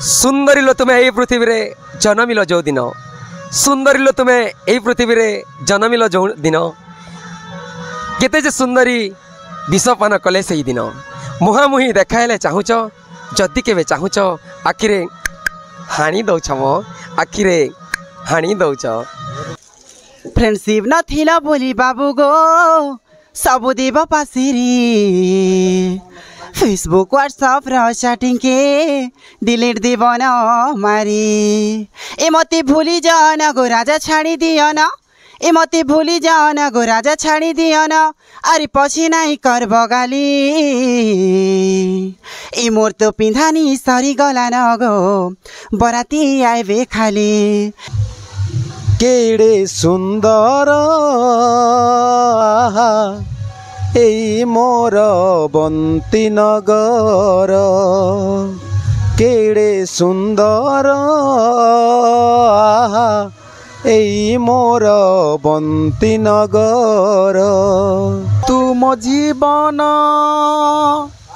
सुंदरी लो तुम्हें यही पृथ्वी रे जन्मिल जो दिन सुंदरी लो तुम्हें यही पृथ्वी रे जन्मिल जो दिन केते जे सुंदरी विषपान कले से दिन मुहांमुही देखाइले चाहूच जदि केबे चाहूच आखिरे हाणी दौछ मो आखिरे हाणी दौछ। फ्रेंडशिप नथिला बोली बाबू गो सबु देव पासिरी फेसबुक व्हाट्सएप र चैटिंग के डिलीट देवन मारी ए मते भूली जान गो राजा छाड़ी दियन ए मते भूली जान गो राजा छाड़ी दियन अरे पछि नाई कर बगाली ए मोर तो पिंधानी सरी गला न गो बराती आइबे खाली केड़े सुंदर एई मोर बंती नगर केड़े सुंदर एई मोर बंती नगर तुम जीवन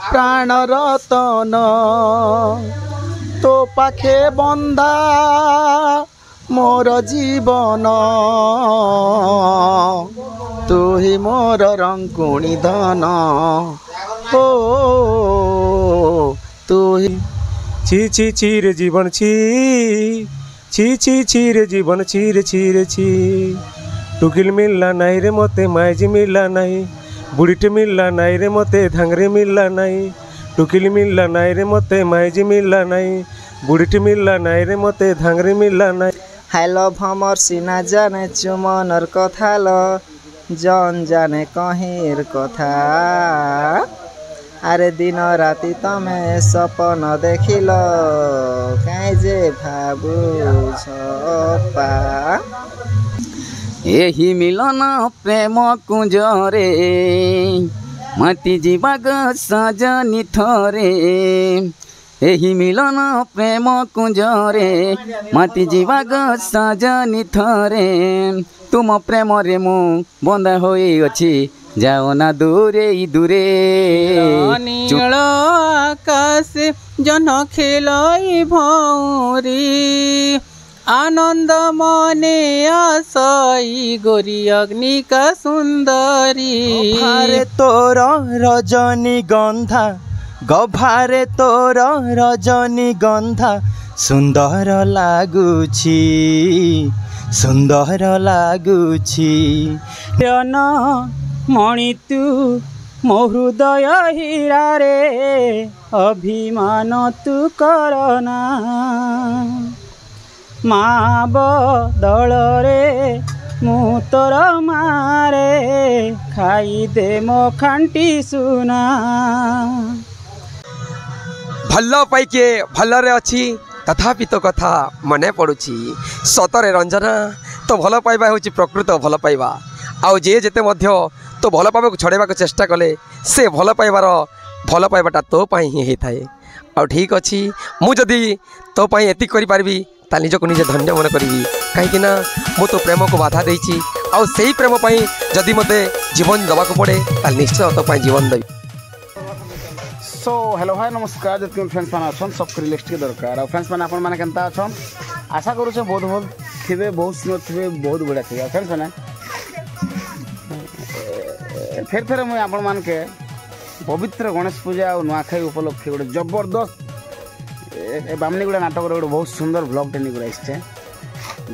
प्राण रतन तो पाखे बंधा मोर जीवन तू ही मोर रंकुणी धन हो तू ही ची ची रे जीवन ची रे जीवन ची टुकिल मिलला नहीं रे मते माइजी मिलला नहीं बुढ़ीटे मिलला नहीं रे मते धांगरे मिलला नहीं टुकिल मिलला नहीं रे मते माइजी मिलला नहीं बुढ़ीटे मिलला नहीं रे मते धांगरे मिलला नहीं। हेलो भमर सिना जाने चुमनर कथा ल जन जाने कहिर कथा अरे दिन राति तमे सपन देखिल काई जे भाबु छपा एही मिलन प्रेम कुंजरे मती जीवाग सजनी थरे एही मिलन प्रेम कुंजरे मती जीवाग सजनी थरे तुम प्रेम रे मु बंधा होई अछि जाओ ना दूरे दूरे नील आकाश जन खेलाई भौरी आनंद मने आसई गोरी अग्नि का सुंदरी गभारे तोर रजनी गंधा गभारे तोर रजनी गंधा सुंदर लागुछि सुंदर लागुछि मणि तू मो हृदय हीरा रे अभिमान तू करना माँ बदल रे मु तोर मारे खाई दे मो खांटी सुना भल पाइके भलरे अच्छी तथापि तो कथा मने पड़ुछि सतरे रंजना तो भल पाइबा होछि प्रकृत भल पाइबा आउ जे जेते मध्य तो भल पाइबा छड़ेबा चेष्टा कले से भल पाइबाटा तो पाई ही होता आ ठीक अच्छी मु जदि तो पाई एति करि पारबी ता निजको निजे धन्य मन करी कहीं मु तो प्रेम को बाधा देछि आ सेही प्रेम पाई जदि मते जीवन दबाक पड़े ता निश्चय तो पाई जीवन देबी। सो हेलो हाय नमस्कार जितने फ्रेंड्स मैंने अच्छन सबको लिस्ट के दरकार फ्रेंड्स मैंने आपण मैंने केनता अच्छन आशा करूँ बहुत भल थे बहुत सुंदर थे बहुत बढ़िया थे फ्रेंड्स मैंने फेर फेर मुझे आपण मान के पवित्र गणेश पूजा और नुआखाई उपलक्षे गोटे जबरदस्त बामनीगुड़ा नाटक गोटे बहुत सुंदर ब्लॉग टे निकल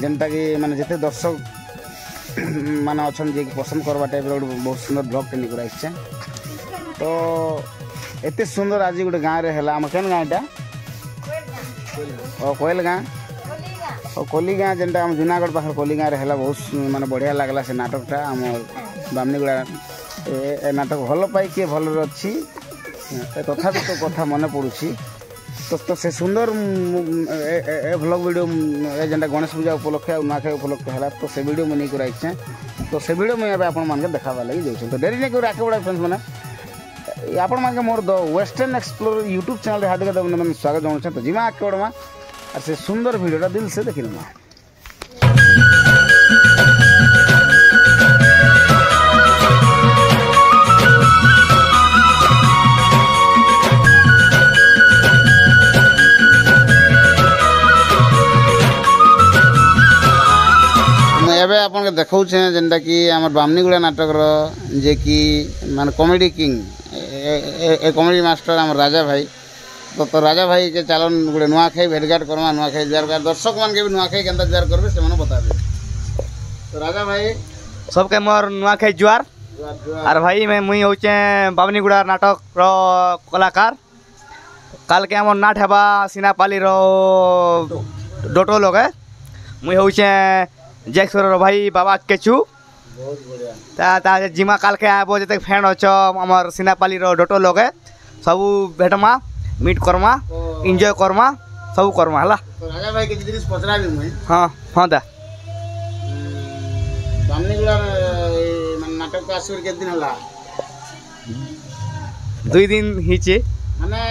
जेनटा कि माने जिते दर्शक माने अच्छन जे पसंद करवा टाइप गोटे बहुत सुंदर ब्लॉग टे निकल तो एत सुंदर आज गोटे गाँव रे है आम केन गाँटा कोयल गाँ और कोली गाँ जेनटा आम जूनागढ़ पाखे कोली गाँव है बहुत माने बढ़िया लगला से नाटकटा आम बामनीगुड़ा ए नाटक भल पाई किए भल अच्छी तथापि तो कथा मन पड़ुछि तो से सुंदर व्लॉग वीडियो जेनटा गणेश पूजा उपलक्षे नुआखाई उपलक्षे है तो से वीडियो मुझे नहीं कराइछे तो से वीडियो मुझे आप देखा लगी जाऊँ तो डेरी नहीं कर आगे बढ़ा फ्रेंड्स मैंने आपण मानके मोर the Western Explore YouTube channel हार्दिक अभिनंदन स्वागत जनाऊँ तो जिमा आगे बढ़मा और से सुंदर वीडियोटा दिल से देखी नमा। आपन देखाऊे जेनटा कि आम बामनीगुड़ा नाटक जे कि मान कॉमेडी किंग ए कॉमेडी मास्टर आम राजा भाई तो राजा भाई के चलन गोटे नुआखाई भेटघाट करमा नुआखाई जुआर कर दर्शक मान के भी नुआखाई केनता जुआर करबे से माने बता दे। तो राजा भाई सबके मोर नुआखाई जुआर और भाई मैं मुई होचे बामनीगुड़ा नाटक रो कलाकार काल के हमर नाट हेबा सिनापाली रो डोटो लोग है मुई होचे जैक्सर रो भाई बाबा केचू बहुत बढ़िया ता जिमा काल के आबो जते फैन अछ हमर सिनापाली रो डोटो लोग है सब भेटमा मीट करमा एंजॉय करमा सब करमा हला। तो राजा भाई के जिनिस पचरा भी मुई हां हां दा बामनीगुड़ा मान नाटक का आसुर के दिन हला 2 दिन हिचे माने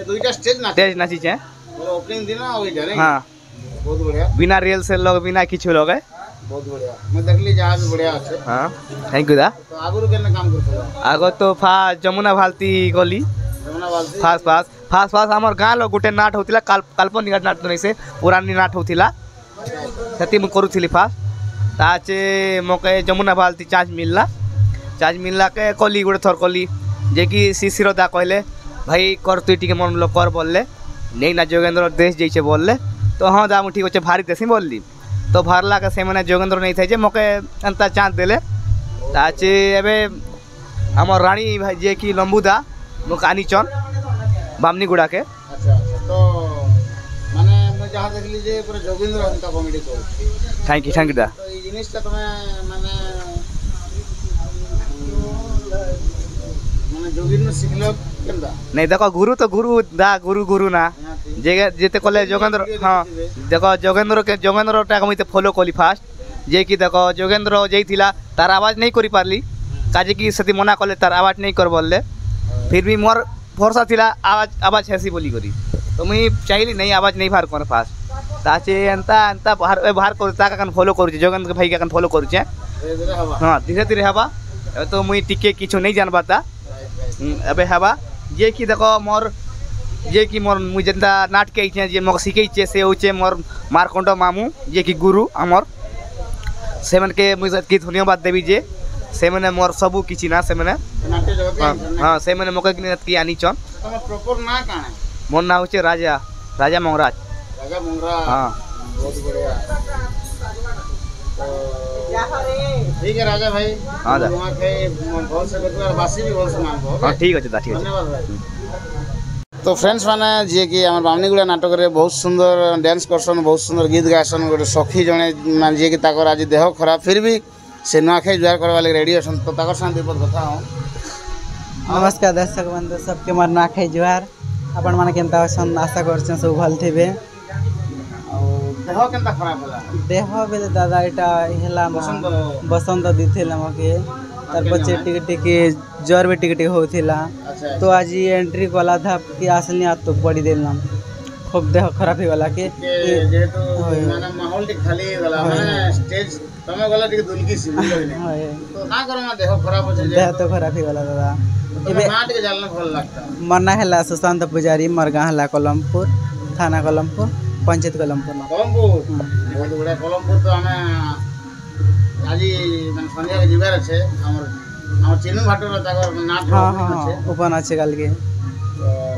दुईटा स्टेज ना तेज नाची छे ओपनिंग दिन ओई डरे हां बहुत बढ़िया बिना रियल से लोग बिना किछु लोग है बहुत बढ़िया मैं देखली जहां भी बढ़िया আছে हां थैंक यू दा। तो आगुरु केने काम करथला आगो तो जमुना भालती गली जमुना वालती फास्ट हमर गाँ लोग गोटे नाट होतिला काल्पनिक नाट नहीं से पुरानी नाट होतिला सेति मु करूथिली फास्ट ताचे मके जमुना भालती चार्ज मिलला के कली गोटे थर कली जे कि शिशिर दा कहले भाई कर तु टिके मन लोग कर बोलले नहीं ना जोगेंद्र देश जैसे बोलले तो हाँ दा मु ठीक अच्छे भारी देसी बोलली तो भारला के से मैंने जोगेंद्र नहीं थे मके एंता चाँद देले ताचे एबे हमर रानी भाई जे कि लंबूदा मुक आनीचन बामनीगुड़ा के अच्छा तो माने मैं जहां देखली जे पूरा जोगेंद्र हमका कॉमेडी कर थैंक यू दा। तो ई जिनिसटा तमे माने जोगेंद्र सिखलो केनदा नहीं देखो गुरु तो गुरु ना जेते कले जोगेंद्र हाँ देखो जोगेंद्र टा मुझे फॉलो कली फास्ट जे कि देखो जोगेंद्र जाइथिला तार आवाज नहीं करि पारली काजे कि सती मना कले तार आवाज नहीं कर बोलले फिर भी मोर भरोसा थिला आवाज हेसी बोली करी तो मुई चाहली नहीं आवाज नहीं बाहर कर फास्ट ताचे एंता बाहर कर ता कन फॉलो करू जोगेंद्र भाई के कन फॉलो करू हाँ धीरे धीरे हवा तो मुई टिके किछु नहीं जान पाता अबे हवा जे कि देखो मोर मुझे जेंता नाट के जे मक सिखै से होचे मोर मारकंड मामू जे कि गुरु हमर से मन के मुझे की धन्यवाद देवी जे से मैंने मोर सबू किछि ना से मैंने नाट्य जगत हां से मैंने मके की आनी चन तमे प्रॉपर ना काने मोर ना होचे राजा मंगराज राजा मंगराज हां बहुत बढ़िया ठीक है राजा भाई हां दा वहां के बहुत से बतुआ वासी भी बहुत समान हो हां ठीक अछि दा ठीक अछि धन्यवाद भाई। तो फ्रेंड्स माने जे कि हमर बामनीगुड़ा नाटक रे बहुत सुंदर डांस करसन बहुत सुंदर गीत गासन गोटे सखी जने मान जे कि ताकर आज देह खराब फिर भी से नुआखाई जुआर करवा लगे रेडी असन तो ताकर साथ विपद कथा हो। नमस्कार दर्शक बंधु सबके मोर नुआखाई जुआर आपण माने केनता असन आशा करछन सब भल थिबे देह केनता खराब होला देह बेले दादा एटा हेला बसंत दिथिला मके तार पछे टिके टिके ज्वर भी टिके होथिला अच्छा तो आज एंट्री कला था कि असली आ तो बड़ी देलम खूब देह खराब ही वाला के जेहेतु माने माहौल टी खाली गला माने स्टेज तमे गला टी दुलकी सी हाय तो ना करो ना देह खराब हो जाए देह तो खराब ही वाला दादा एबे नाट के जालना भल लगता मरना हेला सुशांत पुजारी मरगा हेला कलमपुर थाना कलमपुर पंचायत कलमपुर बहुत बड़ा कलमपुर तो हमें आज माने संध्या के जीवार छे हमर चिन्नू भाटर ताकर नाट हां ओपन अच्छे गाल के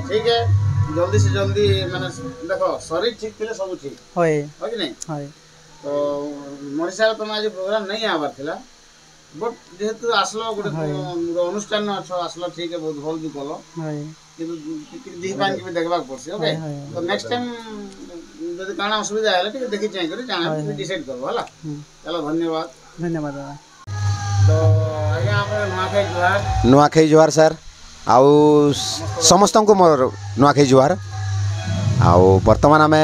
ठीक है जल्दी से जल्दी माने देखो शरीर ठीक थिले सब ठीक होय हो कि नहीं होय तो मनीषा तुम आज प्रोग्राम नहीं आवार थिला बट जेहेतु आसलो गोटे अनुष्ठान न अच्छो आसलो ठीक है बहुत भल भी कलो होय किंतु दी पान के भी देखबा पड़सी ओके तो नेक्स्ट टाइम यदि काना असुविधा आले ठीक देखि चाहि करी जाना डिसाइड करबो हला चलो धन्यवाद दादा तो आगे आप नुआखाई जुआर सर आउ समस्त को मोर नुआखाई जुआर आउ वर्तमान आम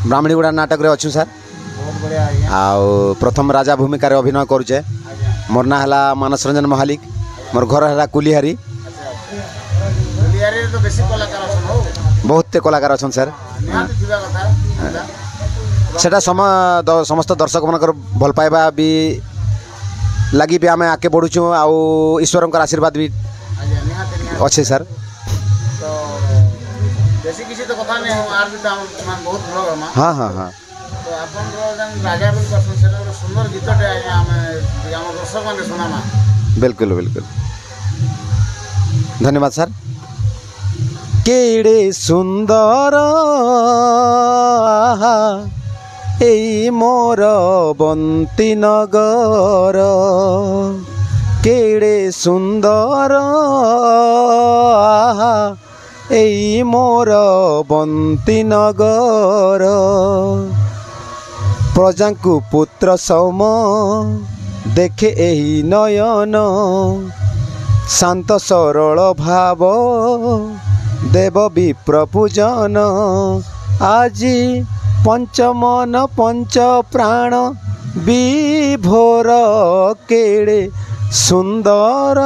ब्राह्मणीगुड़ा नाटक रे अच्छु सर बहुत बढ़िया आज्ञा आउ प्रथम राजा भूमिका रे अभिनय करुचे मोर ना हला मानस रंजन महालिक मोर घर हला कुलिहारी कुलिहारी तो बेसी कलाकार अछन हो बहुत कलाकार अछन सर निहाती थिबा कथा सेटा समस्त दर्शक मनकर भल पाइबा भी लगी भी आम आगे बढ़ुचु आउ ईश्वर आशीर्वाद भी आज्ञा निहाती अच्छे सर तो बेसी किसी तो कथा नहीं हो आर भी तो हम बहुत भलो हम हाँ हाँ हाँ तो आपनरो जन राजा बोल करछन सेटा एक सुंदर गीतटे आमे हम दर्शक माने सुनामा। बिल्कुल बिल्कुल धन्यवाद सर। केड़े सुंदर एई मोर बंती नगर केड़े सुंदर एई मोर बंती नगर प्रजांकु पुत्र सौम देखे एही नयन शांत सरल भाव देव विप्रपूजन आजी पंचमन पंच प्राण विभोर केड़े सुंदर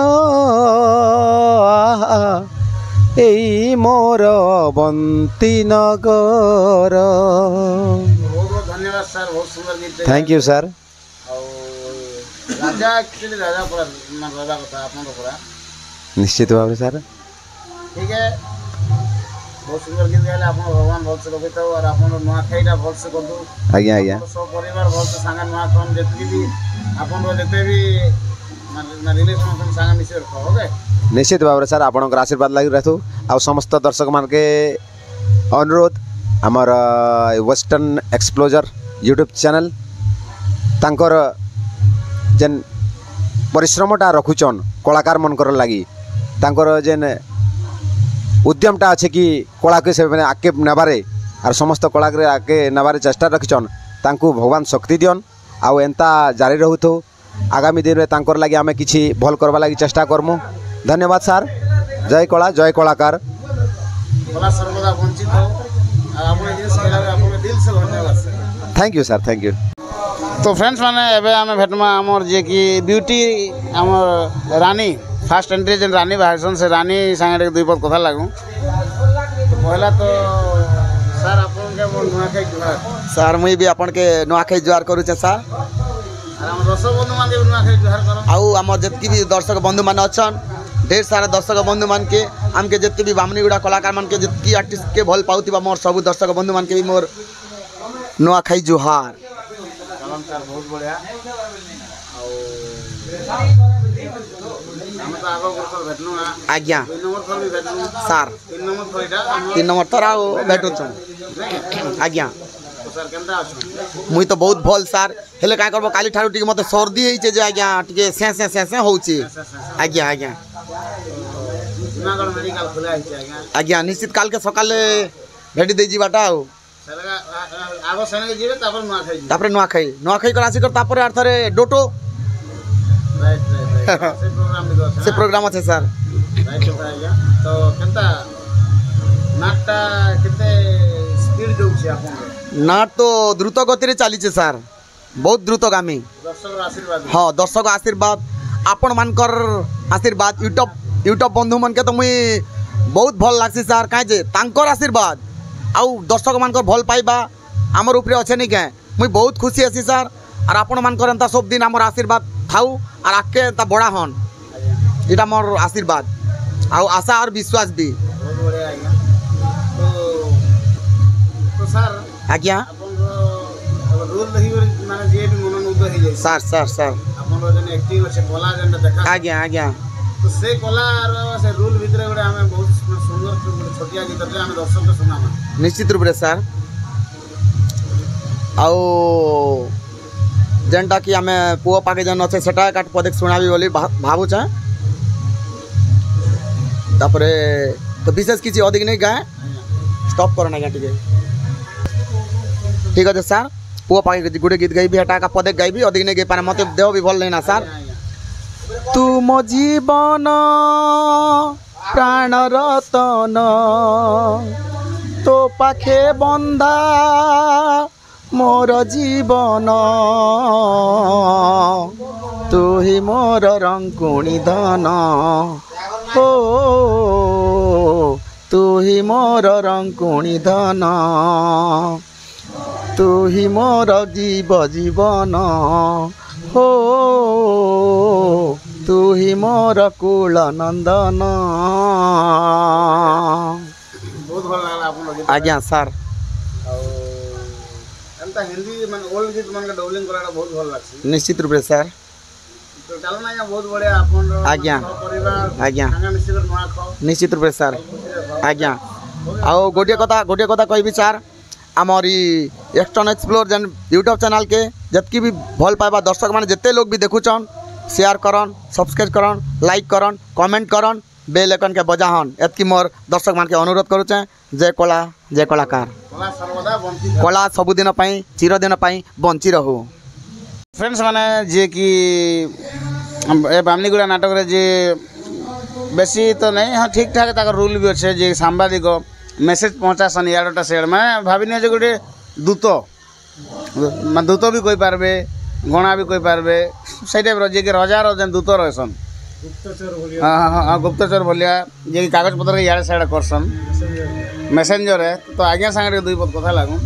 एई मोर बंती नगर। बहुत धन्यवाद सर, बहुत सुंदर गीत। Thank you sir. राजा एक्चुअली राजा पूरा मान राजा कथा आपन पूरा निश्चित भाव सर। ठीक है, बहुत सुंदर गीत गाइले आपन भगवान बहुत से रखितो और आपन नुआ खाइटा बहुत से करदु। आज्ञा आज्ञा सब परिवार बहुत से संग नुआ कम जेतकी भी आपन रो जेते भी ना रिलेशन संग मिसे रखो। ओके निश्चित भाव सर आपनकर आशीर्वाद लगी रहतु आ समस्त दर्शक मान के अनुरोध आमर वेस्टर्न एक्सप्लोजर यूट्यूब चैनल तांकर जेन परिश्रमटा रखुचन कलाकार मनकर लगी तांकर जेन उद्यमटा अच्छे कि कला के से आगे नेबारे और समस्त कला के आगे नेबारे चेष्टा रखिचन तांकु भगवान शक्ति दियन आउ एंता जारी रहूथो। आगामी दिन में तांकर लगी आमे किछि भल करबा लगी चेष्टा करमु। धन्यवाद सर। जय कला जय कलाकार। कला सर्वदा वंचित हो आपन जिस खेला आपन दिल से धन्यवाद sir. Thank you sir thank you. तो फ्रेंड्स माने एबे आमे भेटमा हमर जे कि ब्यूटी हमर रानी फास्ट एंट्री जेन रानी भाषण से रानी संगे दुई पद कथा लागू। तो पहला तो सर आपन के मन नुआखाई जुहार। सर मुई भी आपन के नुआखाई जुहार करू छे सर। हम दर्शक बंधु मान के नुआखाई जुहार करो। आउ हमर जतकी भी दर्शक बंधु मान अछन ढेर सारा दर्शक बंधु मान के हमके जतकी भी बामनीगुड़ा कलाकार मान के जतकी आर्टिस्ट के भल पाउतिबा मोर सब दर्शक बंधु मान के भी मोर नुआखाई जुहार। सर बहुत बढ़िया। हम तो आगो कर भेटनु ना। आज्ञा 2 नंबर थर भी भेटनु सर। 3 नंबर थर इटा 3 नंबर थर आउ भेटु छ। आज्ञा तो सर केनता अछ? मुई तो बहुत भल सर हेले काय करबो काली ठारू टिके मते सर्दी हेइ छे जे आज्ञा टिके से होउची। आज्ञा आज्ञा जूनागढ़ मेडिकल खुला है आज्ञा। आज्ञा निश्चित काल के सकाले भेटी दे जीवाटा आउ आगो सने जीवे तापर नुआखाई नुआखाई कर आसी कर तापर आर थरे डोटो राइट से प्रोग्राम भी दो से प्रोग्राम আছে सर। राइट होता है तो केनता नाटटा केते स्पीड दउछि आपन? नाट तो द्रुत गति रे चली छे सर, बहुत द्रुतगामी। दर्शक आशीर्वाद। हाँ दर्शक आशीर्वाद आपण मानकर आशीर्वाद यूट्यूब बंधु मन के तो मुई बहुत भल लागसी सर। काहे जे तांकर आशीर्वाद आउ दर्शक मानकर भल पाइबा आमर ऊपर अच्छे नहीं क्या मुई बहुत खुशी आसी सर। और आपण मानकर एंता सब दिन आमर आशीर्वाद थाउ और आके एंता बड़ा हन इटा मोर आशीर्वाद आउ आशा और विश्वास भी। बहुत बढ़िया आज्ञा। तो सर आज्ञा आपन रोल रही माने जे भी मनोनुग्ध हे जाय सर सर सर आपन जन एक्टिंग আছে কলা যেন দেখা। आज्ञा आज्ञा तो से कला से रोल ভিতরে গোটা আমি बहुत सुंदर छोटिया गीत रे हम दर्शक के सुनामा। निश्चित रूप से सर। आउ जेनटा कि आम पुओ पाके जेन अच्छे सेटा काट पदे शुणाबी बोली भावुचे। तापरे तो विशेष किसी अधिक नहीं गाए स्टॉप करना टे ठीक अच्छे सर। पुओ पाके गोटे गीत गाइबी हेटा का पदे गाइबी अधिक नहीं गाई पारे मत देह भी भल नहीं ना सर। तुम जीवन प्राण रतन तो पाखे बंधा मोर जीवन तू ही मोर रंकुणी धन हो तू ही मोर रंकुणी धन तू ही मोर जीवन हो तू ही मोर कुल नंदन। बहुत भल लागला आपन। आज्ञा सर। एंता हिंदी मान ओल्ड गीत मान के डबलिंग कराटा बहुत भल लागसी निश्चित रूप से सर तो चलो ना या बहुत बढ़िया आपन आज्ञा परिवार आज्ञा संगा मिसी कर नुआ खाओ निश्चित रूप से सर आज्ञा आओ गोटे कथा कहबी सर आमर एक्सटर्न एक्सप्लोर जेन यूट्यूब चैनल के जतकी भी भल पाइबा दर्शक मैंने जिते लोग भी देखुचन शेयर करन सब्सक्राइब करन लाइक करन कमेंट करन बेल आइकन के बजाहन एतकी मोर दर्शक मान के अनुरोध करुचे जय कला जय कलाकार कला सर्वदा बंती कला सबुदिन पाई चिरदिन पाई बंची रहू फ्रेंड्स माने जे कि ए बामनीगुड़ा नाटक रे जे बेसी तो नहीं हाँ ठीक ठाक ताकर रूल भी अच्छे जे सांबादिक मेसेज पहुँचासन इाड़ा सेड मैं भाविनी जे गोटे दूत दूत भी कही पार्बे गणा भी कही पार्बे से टाइप जे कि रजार जेन दूत रहसन हाँ हाँ हाँ गुप्तचर भलिया जे कि कागज पत्र के इाड़े साइड करसन मेसेंजर है तो आज्ञा सांगे दुई पद कथा लागू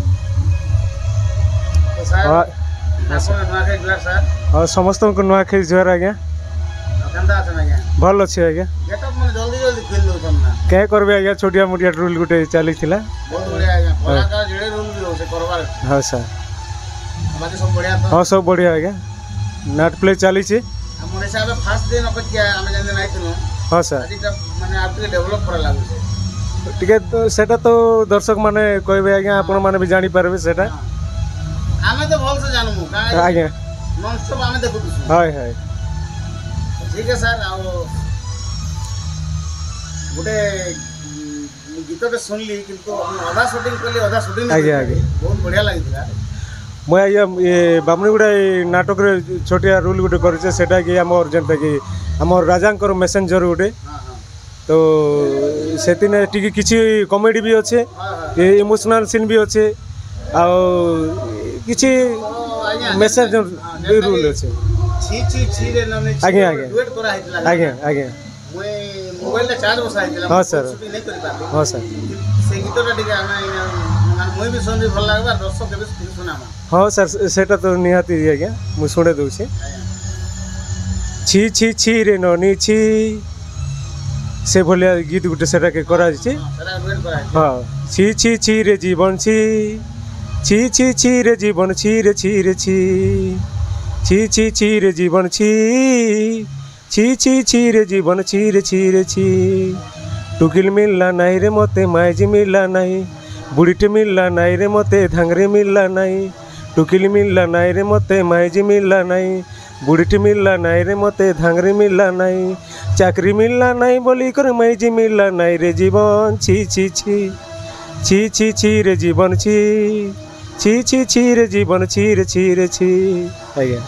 तो साहब और समस्त को नुआखाई जुआर आज्ञा भल अच्छे आज्ञा क्या करबे आज्ञा छोटिया मोटिया रूल गुटे चली हाँ सर हाँ सब बढ़िया आज्ञा नाट प्ले चली हाँ सर टिके तो सेटा तो दर्शक माने कहबे आज्ञा आपण माने भी जानी पारबे सेटा आमे तो भल से जानमु का आज्ञा नॉन स्टॉप आमे देखु हाय हाय ठीक है सर आओ गोटे गीत तो सुनली किंतु आधा शूटिंग करली आधा शूटिंग आज्ञा आज्ञा बहुत बढ़िया लागिला मैं आज्ञा ये बामनीगुड़ा नाटक रे छोटिया रोल गुटे करछे सेटा कि हमर जनता कि हमर राजांकर मेसेंजर गुटे तो सेतिने टिके किछि कॉमेडी भी अच्छे इमोशनल सीन भी अच्छे आ किछि मेसेज रूल अच्छे छी रे नने आज्ञा आज्ञा वेट करा हितला आज्ञा आज्ञा मैं मोबाइल रे चार्ज बसा हितला हाँ सर शूटिंग नहीं करि पाबे हाँ सर से गीतटा टिके आमे मैं भी सुन भल लागबा दर्शक के भी सुनामा हाँ सर सेटा तो निहाती आज्ञा मु सुने दउछे छी छी छी रे ननी छी से भलिया गीत गुटे सेटा के करा छी हाँ छी छी छी रे जीवन छी छी छी रे जीवन छी रे छी रे छी छी छी रे जीवन छी छी रे जीवन छी रे छी टुकिल मिलला नहीं रे मते माइजी मिलला नहीं बुढ़ीटे मिलला नहीं रे मते धांगरे मिलला नहीं टुकिल मिलला नहीं रे मते माइजी मिलला नहीं बुढ़ीटे मिलला नहीं रे मते धांगरे मिलला नहीं चाकरी मिलला नहीं बोली कर माइजी मिलला नहीं रे जीवन छी छी छी छी छी रे जीवन छी छी रे जीवन छी रे छी आज्ञा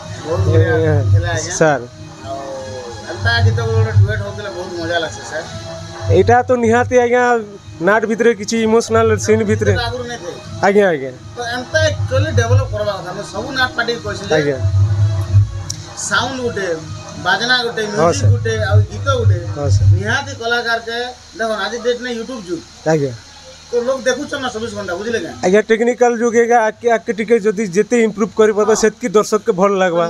सर एटा तो निहाती आज्ञा नाट भितरे किछि इमोशनल सीन भितरे आज्ञा आज्ञा तो एंता एक्चुअली डेवलप करबा कथा हम सब नाट पार्टी कहै छै आज्ञा साउंड गुटे बाजना गुटे म्यूजिक गुटे आ गीत गुटे निहाती कलाकार के देखो आज डेट ने YouTube जुग आज्ञा तो लोग देखु छ ना 24 घंटा बुझले के आज्ञा टेक्निकल जुगेगा आके आके टिके जदी जेते इंप्रूव करि परबा सेतकी दर्शक के भल लागबा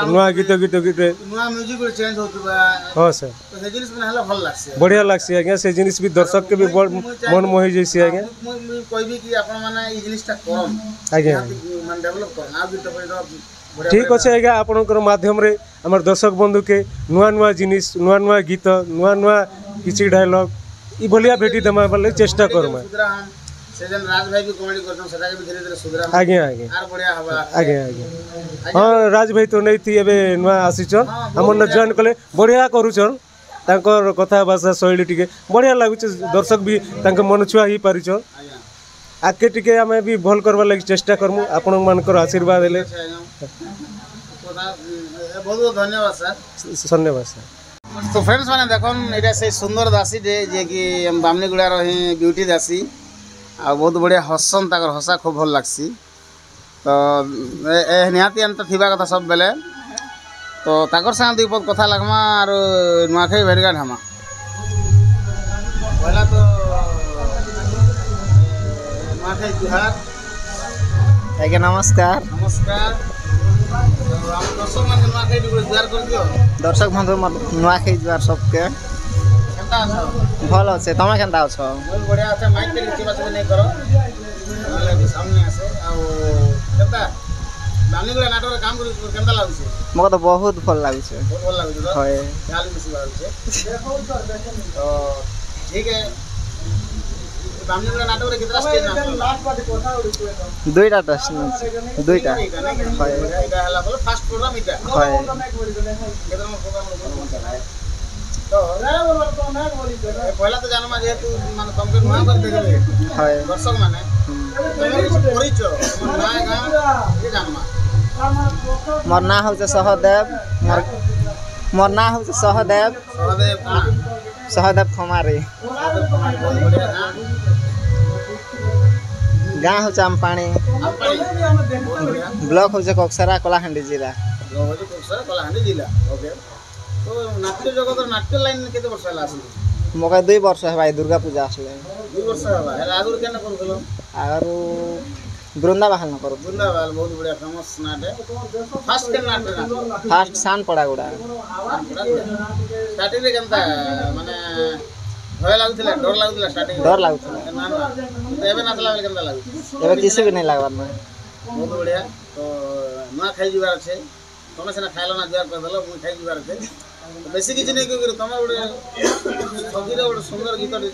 नुआ गीत नुआ म्यूजिक गुटे चेंज होतबा हां सर तो से जिनिस में हला भल लागसे बढ़िया लागसे आज्ञा से जिनिस भी दर्शक के भी मन मोहि जैसी आज्ञा मैं कहबी कि आपण माने ई जिनिसटा करम आज्ञा मन डेवलप कर आ गीत पे ठीक अच्छे आज्ञा आपणकर माध्यम रे हमर दर्शक बंधु के नुआ नुआ जिनिस नुआ नुआ गीत नुआ नुआ किछि डायलॉग ई भलिया भेटी दमा बले चेष्टा करम सेजन राज भाई भी कॉमेडी करछन सेटा के धीरे धीरे सुधरा आज्ञा आज्ञा आर बढ़िया हवा आज्ञा आज्ञा हां राज भाई तो नहीं थी एबे नुआ आसीचन हमन जॉइन कले बढ़िया करूचन तांकर कथा भाषा शैली टिके बढ़िया लागुच दर्शक भी तांके मन छुआ ही पारिचन आके टिके हमें भी भल करबा लागि चेष्टा करमु आपण मानकर आशीर्वाद ले बहुत बहुत धन्यवाद सर धन्यवाद सर तो फ्रेंड्स माने देखन एटा से सुंदर दासी जे कि बामनीगुड़ा रही ब्यूटी दासी आ बहुत बढ़िया हसन ताकर हसा खूब भल लागसी तो निहाती अंत थिबा कथा सब बेले तो ताकर संग दुई पद कथा लागमा आरो नुआखाई भेटघाट हमा पहला तो नुआखाई तिहार आज्ञा नमस्कार नमस्कार हम दर्शक मन नुआखाई जुआर कर दियो दर्शक बंधु नुआखाई जुआर सबके केनता छ भल আছে तमे केनता छ बहुत बढ़िया আছে माइक के नीचे बात नहीं करो सामने आसे आ କେନ୍ତା ବାମନୀଗୁଡ଼ା ନାଟକରେ କାମ କରି କେନ୍ତା ଲାଗୁଛି ମୋତେ ବହୁତ ଭଲ ଲାଗୁଛି ବହୁତ ଭଲ ଲାଗୁଛି ତ ହଏ ଚାଲି ମିଶି ବାହାରୁଛେ ତ ଠିକ୍ ହେ ବାମନୀଗୁଡ଼ା ନାଟକରେ କେତେଟା ଷ୍ଟେଜ୍ ଦୁଇଟା ଟେଷ୍ଟ ଦୁଇଟା ହଏ ଏଇଟା ହେଲା ବୋଲେ ଫାର୍ଷ୍ଟ ପ୍ରୋଗ୍ରାମ ଏଇଟା ହଏ କେତେ ନମ୍ବର ପ୍ରୋଗ୍ରାମ ତ ପହିଲା ତ ଜାନମା ଯେହେତୁ ମାନେ ତମକେ ନୂଆ କରି ଦେଖିବେ ହଏ ଦର୍ଶକ ମାନେ ତମର କିଛି ପରିଚୟ ତମ ନୂଆ ଗାଁ ଏ ଜାନମା मोर ना हूँ सहदेव मोर ना हूँ सहदेव ସହଦେବ କାଣା सहदेव खमारी ସହଦେବ କୁମାର ବହୁତ ବଢ଼ିଆ ଗାଁ गाँ हूँ आमपाणी ଆମପାଳି ବହୁତ ବଢ଼ିଆ ब्लॉक हूँ कोकसरा कलाहांडी जिला ଗହଳି କୋକସରା କଳାହାଣ୍ଡି ଜିଲ୍ଲା ଓକେ ତ ନାଟ୍ୟ ଜଗତର ନାଟ୍ୟ ଲାଇନ୍ କେତେ ବର୍ଷ ହେଲା ଆସିଲି मोके 2 वर्ष है भाई दुर्गा पूजा आसले 2 ବର୍ଷ ହେଲା ହେଲେ ଆଗରୁ କେନ କରୁଥିଲ आरु बृंदाबाहन न करू ବୃନ୍ଦାବାଲ ବହୁତ ବଢ଼ିଆ ଫେମସ୍ ନାଟେ ଫାର୍ଷ୍ଟ କେନ୍ ନାଟରେ फास्ट सान पड़ा गुड़ा ଷ୍ଟାର୍ଟିଂରେ କେନ୍ତା ମାନେ ଭୟ ଲାଗୁଥିଲା ଡର ଲାଗୁଥିଲା ଷ୍ଟାର୍ଟିଂ डर लागुଥିଲା ନା ନା ଏବେ ନାଚିଲା ବେଳେ କେନ୍ତା ଲାଗୁଛି एबे किसी भी नहीं लागबार ना ବହୁତ ବଢ଼ିଆ ତ ନୂଆ ଖାଇ ଯିବାର ଅଛେ ତମେ ସିନା ଖାଇଲ ନା ଜୁହାର କରିଦେଲ ମୁଁ ଖାଇ ଯିବାର ଅଛେ ବେଶୀ କିଛି ନେଇ କହିକିରି ତମେ ଗୋଟେ ସଙ୍ଗୀତ ଗୋଟେ ସୁନ୍ଦର ଗୀତଟେ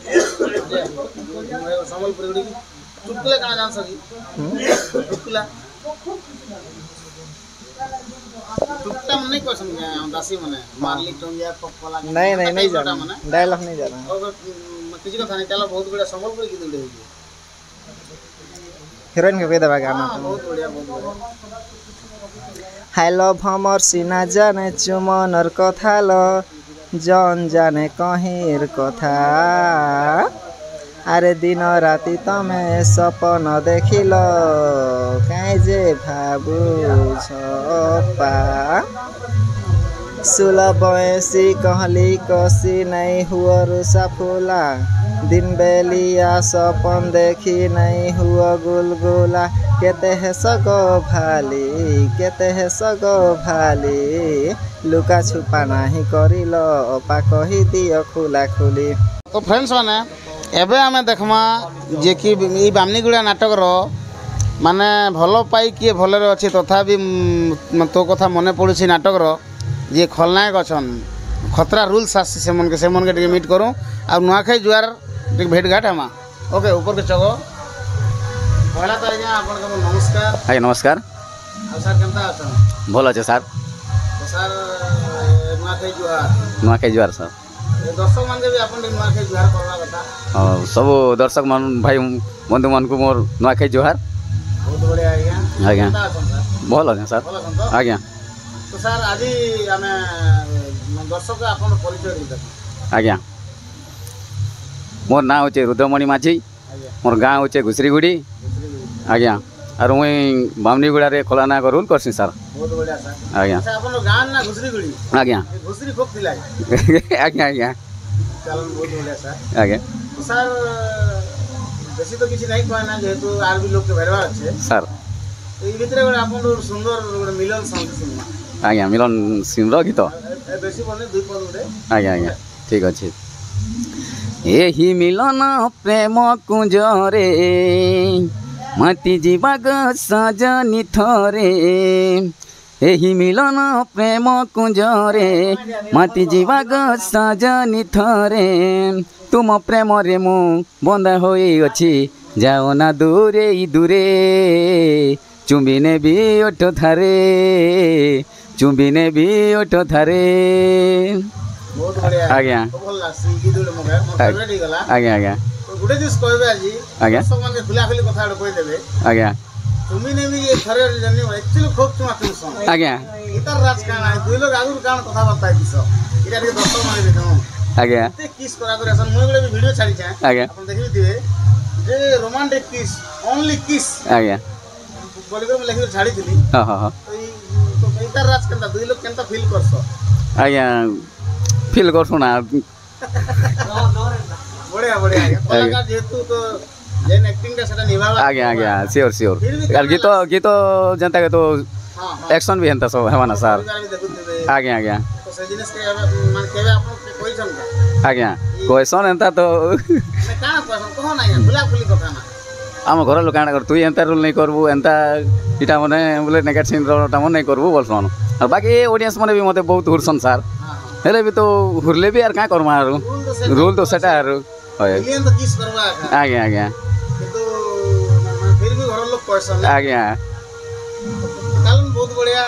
ସମ୍ବଲପୁରୀ ଗୋଟେ ଚୁଟକୁଲା କାଣା ଜାଣିଛ କି ଚୁଟକୁଲା ଚୁଟଟା ମାନେ ନାଇଁ କହିସନ୍ ଦାସୀ ମାନେ ମାରଲି ଟଙ୍ଗିଆ ପକଲା नहीं नहीं नहीं जाना डायलॉग नहीं जाना କିଛି କଥା ନାହିଁ ତାହେଲେ ବହୁତ ବଢ଼ିଆ ସମ୍ବଲପୁରୀ ଗୀତ ଗୋଟେ ହେଇଛି हीरोइन के कह देबा गाना ବହୁତ ବଢ଼ିଆ ବହୁତ ବଢ଼ିଆ हेलो भमर सीना जाने चुमनर कथा ल जन जाने कहिर कथा अरे दिन राति तमे सपन देखिल काई जे भाबु छपा सुला बयसी कहली कसी नहीं हुआ रुसा फूला दिन बेलिया सपन देखी नहीं हुआ गुलगुला केते है सगो भाली लुका छुपा नहीं करिल अपा कही दियो खुला खुली तो फ्रेंड्स माने एबे आमे देखमा जे कि ई बामनीगुड़ा नाटकर माने भलो पाई किए भलरे अछि तथापि तो कथा मने पड़ुछि नाटकर जे खलनायक अछन खतरा रूल्स आसी सेमन के मीट करूँ आ नुआखाई जुआर भेट घाट हमा ओके ऊपर के चगो पहला तो आज्ञा आपन को नमस्कार आज्ञा नमस्कार आ सर केनता अछन भल अच्छे सर तो सर नुआखाई जुआर सर दर्शक मान के भी आपन नुआखाई जुआर करवा कथा सब दर्शक मन भाई बंधु मन को मोर नुआखाई जुआर बहुत बढ़िया आज्ञा आज्ञा केनता अछन सर भल अच्छे सर भल अछन तो आज्ञा तो सर आज आमे दर्शक आपन परिचय दी आज्ञा मोर ना होचे रुद्रमणि माझी मोर गाँ होचे घुसरीगुड़ी आज्ञा और मुई बामनीगुड़ा रे खोलाना को रूल करसी सर बहुत बढ़िया सर आज्ञा अच्छा आपन गां ना घुसरीगुड़ी आज्ञा घुसरी खूब थिला आज्ञा आज्ञा चलन बहुत बढ़िया सर आज्ञा तो सर बेसी तो किसी नहीं कहना जेहेतु आर भी लोग के भेरवा अच्छे सर तो ई भितरे गोटे आपन सुंदर गोटे मिलन सॉन्ग सिनेमा आज्ञा मिलन सिंह गीत बेसी बोलने दुई पद गोटे आज्ञा आज्ञा ठीक अच्छे एही मिलन प्रेम कुंजरे मति जीवाग सजनी थरे एही मिलन प्रेम कुंजरे मति जीवाग सजनी थरे तुम प्रेम रे मु बंधा होई अछि जाओ ना दूरे दूरे चुंबिने भी ओठ थारे चुंबिने भी ओठ थारे बहुत बढ़िया आज्ञा भल लासी गीत गोटे मगे मोर फेवरेट ही गला आज्ञा आज्ञा तो गुटे दिस कहबे आज आज्ञा सब मन के खुला खुली कथा कहि देबे आज्ञा तुमी ने भी ये थरे जन्नी एक्चुअली खूब चुमा तुम सॉन्ग आज्ञा इतर राज काना दुई लोग आगुर कान कथा बताइ दिसो इटा के दर्शक माने देखो आज्ञा ते किस करा करे असन मुई गुटे भी वीडियो छाडी छे आज्ञा अपन देखि दिए जे रोमांटिक किस ओनली किस आज्ञा बोली को मैं लेखि छाडी दिली हाँ हाँ हाँ तो इतर राज केनता दुई लोग केनता फील करसो आज्ञा फील करसु ना बढ़िया बढ़िया कलाकार जेतु तो जेन एक्टिंग का सेटा निभावा आज्ञा आज्ञा श्योर श्योर गीत गीत जनता के तो एक्शन भी हंता सब हेवाना सर आज्ञा आज्ञा तो से जिनिस के मान केबे आपन कोइ छन आज्ञा क्वेश्चन हंता तो का क्वेश्चन कहो ना खुला खुली कथा ना आम घर लोक काण कर तु एंता रोल नहीं करबू एंता इटा माने बोले नेगेट सीन रोटा मन नहीं करबू बोलसन और बाकी ऑडियंस माने भी मते बहुत हुरसन सार हेले भी तो हुरले भी यार का करमा आरो रोल तो सेटा आरो एलियन तो किस करवा है आगे आगे किंतु फिर भी घर लोग पैसा आगे कालन बहुत बढ़िया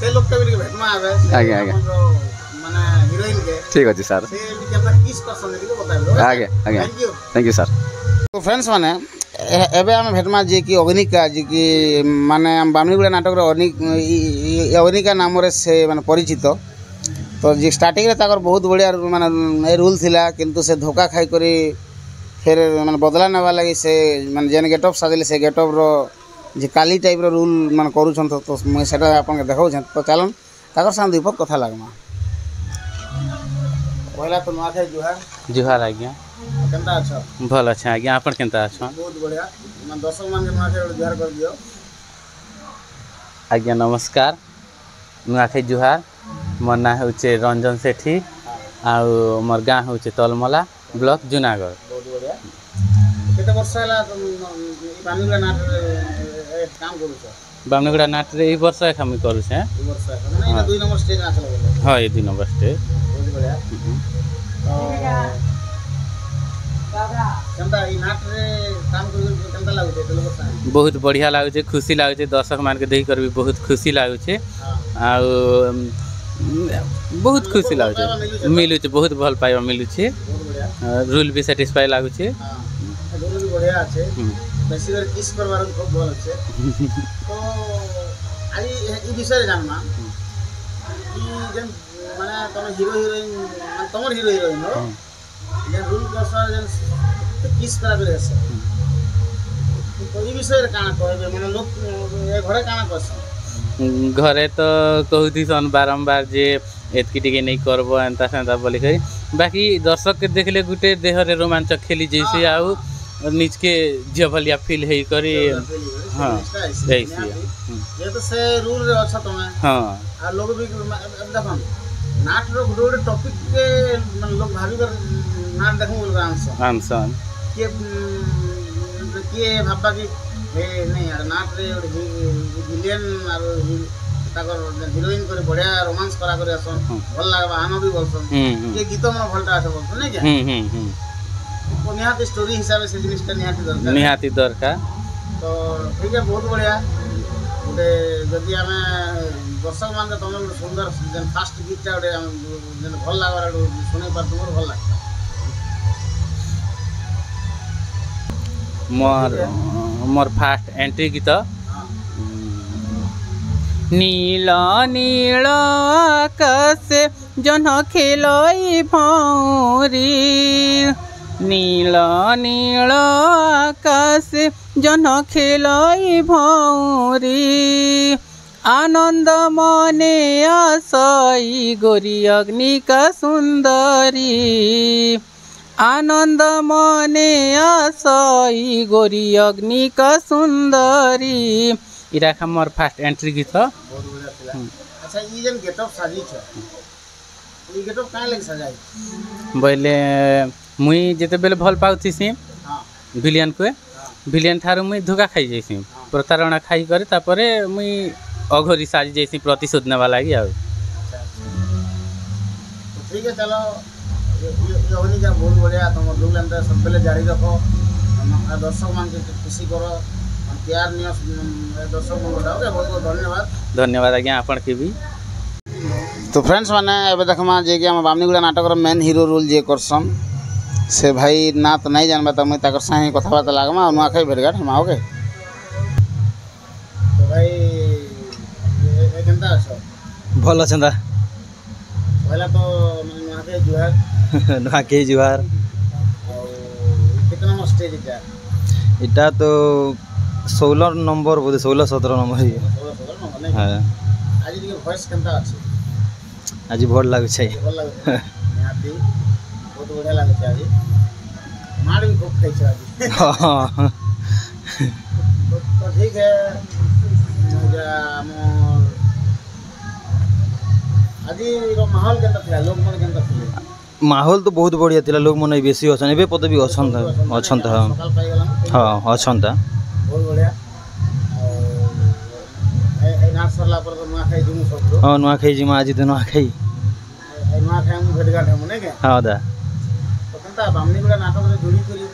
से लोग के भी भेटमा आवे आगे आगे माने हीरोइन के ठीक अछि सर से केता किस पर्सन के बताइलो आगे आगे थैंक यू सर तो फ्रेंड्स माने एबे आम भेटमा जे कि अग्निका जे कि माने बामनीगुड़ा नाटक अग्निका नाम से माने परिचित तो जे स्टार्टिंग रे ताकर बहुत बढ़िया माने रूल थिला किंतु से धोखा खाई करी फिर माने बदला नेवा लगी से माने जेन गेटअप साजले से गेटअप रो जे काली टाइप रो रूल माने करू छन तो मैं सेटा आपन के देखाउ छन तो चलन ताकर साथ दीपक कथा लागमा पहला तो माथे जुहार आज्ञा केनता अच्छा भल अच्छा आज्ञा आपन केनता अच्छा बहुत बढ़िया मन दर्शक मान के माथे जुहार कर दियो आज्ञा नमस्कार नुआखाई जुहार मोर ना होचे रंजन सेठी आउ मोर गाँ होचे तलमला ब्लॉक जूनागढ़ बहुत बढ़िया केते वर्ष हला बामनीगुड़ा नाट काम करू छ बामनीगुड़ा नाट रे ई वर्ष एक हम करू छे ई वर्ष माने ना 2 नंबर स्टेज नाच लगल हां ये 2 नंबर स्टेज बहुत बढ़िया केनता ई नाट रे काम करू केनता लागु छै लोग साथे बहुत बढ़िया लागु छै खुशी लागु छै दर्शक मान के देख कर भी बहुत खुशी लागु छै आउ बहुत खुशी लागु छै मिलु छै बहुत भल पाइबा मिलु छै बहुत बढ़िया रूल भी सैटिस्फाई लागु छै हां रूल भी बढ़िया আছে बेसी कर किस करवार खूब भल আছে तो आई ई विषय जानना ई जन माने तम हीरो हिरोइन माने तमर हीरो हिरोइन हो जे रूल प्रसार जन किस करा करे আছে तो ई विषय काना कहबे माने लोग ए घरे काना कहछ घरे तो कहती सन बारंबार जे एतकी टिके नहीं करबो एंता सेंता बोली करी बाकी दर्शक के देखले गुटे देह रे रोमांचक खेली जैसे आउ निज के जभलिया फील है करी हां ऐसी ये तो से रूल रे अच्छा तमे हां आ लोग भी देखो नाट रो गुडे टॉपिक के मन लोग भाभी कर नाट देखो बोल आंसर के भाबा की ए नहीं यार नाट रे विलेन और ताकर हीरोइन करे बढ़िया रोमांस करा करे असन भल लागबा आनो भी बोलसन ये गीत मन भलटा আছে बोलसन नहीं क्या तो निहाती स्टोरी हिसाब से जिनिसटा निहाती दरकार तो ठीक है बहुत बढ़िया गोटे जदि आम दर्शक मान तुम गोटे सुंदर जेन फास्ट गीतटा गोटे जेन भल लागबार शुणी पार तुम भल लागता मोर फास्ट एंट्री गीत नील नील आकाश जन खेलई भौरी नील नील आकाश जन खेलई भौरी आनंद मने आसई गोरी अग्निका सुंदरी आनंद मने आसई गोरी अग्निका सुंदरी इरा मोर फास्ट एंट्री गीत बहुत बढ़िया अच्छा ई जन गेटअप साजी छ ई गेटअप काहे लगे सजाई बोले मुई जेते बेले भल पाउथि सी विलियन को विलियन थारु मुई धोखा खाई जैसी प्रतारणा खाई करे तापरे मुई अघोरी साजी जैसी प्रतिशोध नेवा लागि आ ठीक है चलो ये होनी का बहुत बढ़िया तुम रूल एंड सब बेले जारी रखो दर्शक मान के खुशी करो प्यार नियो दर्शक मन बताओ बहुत बहुत धन्यवाद धन्यवाद आज्ञा आपण के भी तो फ्रेंड्स माने एबे देखमा जे कि हम बामनीगुड़ा नाटक रो मेन हीरो रोल जे करसन से भाई ना तो नहीं जानबा त मैं ताकर साही कथाबार्ता लागमा नुआखाई भेटघाट हम आओगे तो भाई ए केनता छ भल छंदा पहला तो नुआखाई जुहार नुआखाई जुहार कितना नंबर स्टेज इटा इटा तो 16 नंबर बोले 16 17 नंबर है 16 नंबर नहीं हां आज के वॉइस केनता अछि आज भल लागे छै भल लागे निहाती बहुत बढ़िया लागे छै आज मार भी खूब खाई छै आज हां तो ठीक है आज रो माहौल केनता था लोग मन केनता थे माहौल तो बहुत बढ़िया थिला लोग मन बेसी अछन एबे पद भी अछन हाँ अछन बहुत बढ़िया नाच सरला पर तो नुआ खाई जुमु सब हाँ नुआ खाई जिमा आज तो नुआ खाई मु भेटघाट हम नै के हाँ दा तो केनता बामनीगुड़ा नाटक रे जोड़ी करी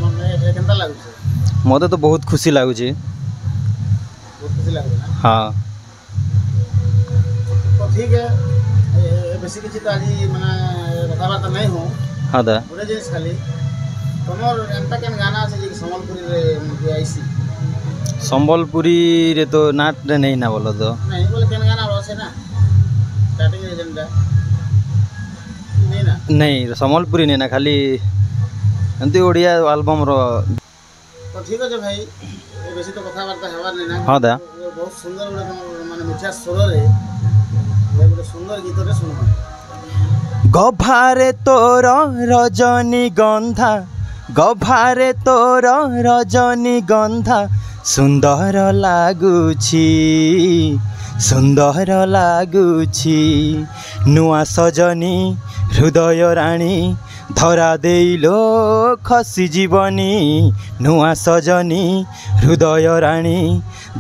मने केनता लागु छे मते तो बहुत खुशी लागु छे बहुत खुशी लागु ना हाँ तो ठीक है बेसी किछि तो आज माने कथाबार्ता नहीं हो हाँ दा गोटे जिनिस खाली तुमर एंता केन गाना আছে जे संबलपुरी रे मुझे आईसी संबलपुरी रे तो नाट रे नहीं ना बोलो तो नहीं बोले केन गाना আছে ना स्टार्टिंग रे जेंटा नहीं ना नहीं संबलपुरी नहीं ना खाली एंती ओडिया एल्बम रो तो ठीक है भाई बेसी तो कथाबार्ता हेबार नहीं ना हाँ दा बहुत सुंदर माने मिठा स्वर रे गोटे सुंदर गीत रे सुन गभारे तोर रजनी गंधा गभारे तोर रजनी गंधा सुंदर लागुछि नुआ सजनी हृदय राणी धरा देइलो खसी जीवनी नुआ सजनी हृदय राणी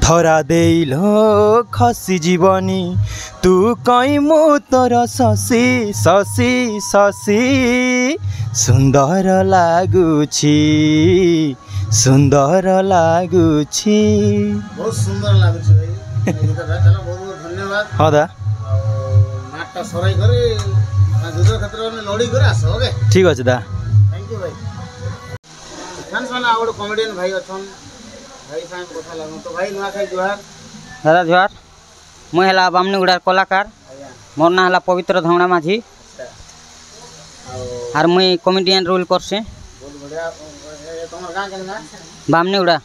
धरा देइलो खसी जीवनी तू कई मु तोर शशि शशि शशि सुंदर लागुछि बहुत सुंदर लागुछि भाई गीतटा चलो बहुत बहुत धन्यवाद हाँ दा नाटक सराई करे दूसरा क्षेत्र में लड़ी करे आसो ओके ठीक अछि दा थैंक यू भाई फ्रेंड्स माने आउट कॉमेडियन भाई अछन भाई साहब कथा लागो तो भाई नुआ खाई जोहार दादा जोहार मुई हला बामनीगुड़ार कलाकार मोर ना हला पवित्र धौणा माझी आर मुई कॉमेडियन रोल करसे बहुत बढ़िया तमर गां केन ना बामनीगुड़ा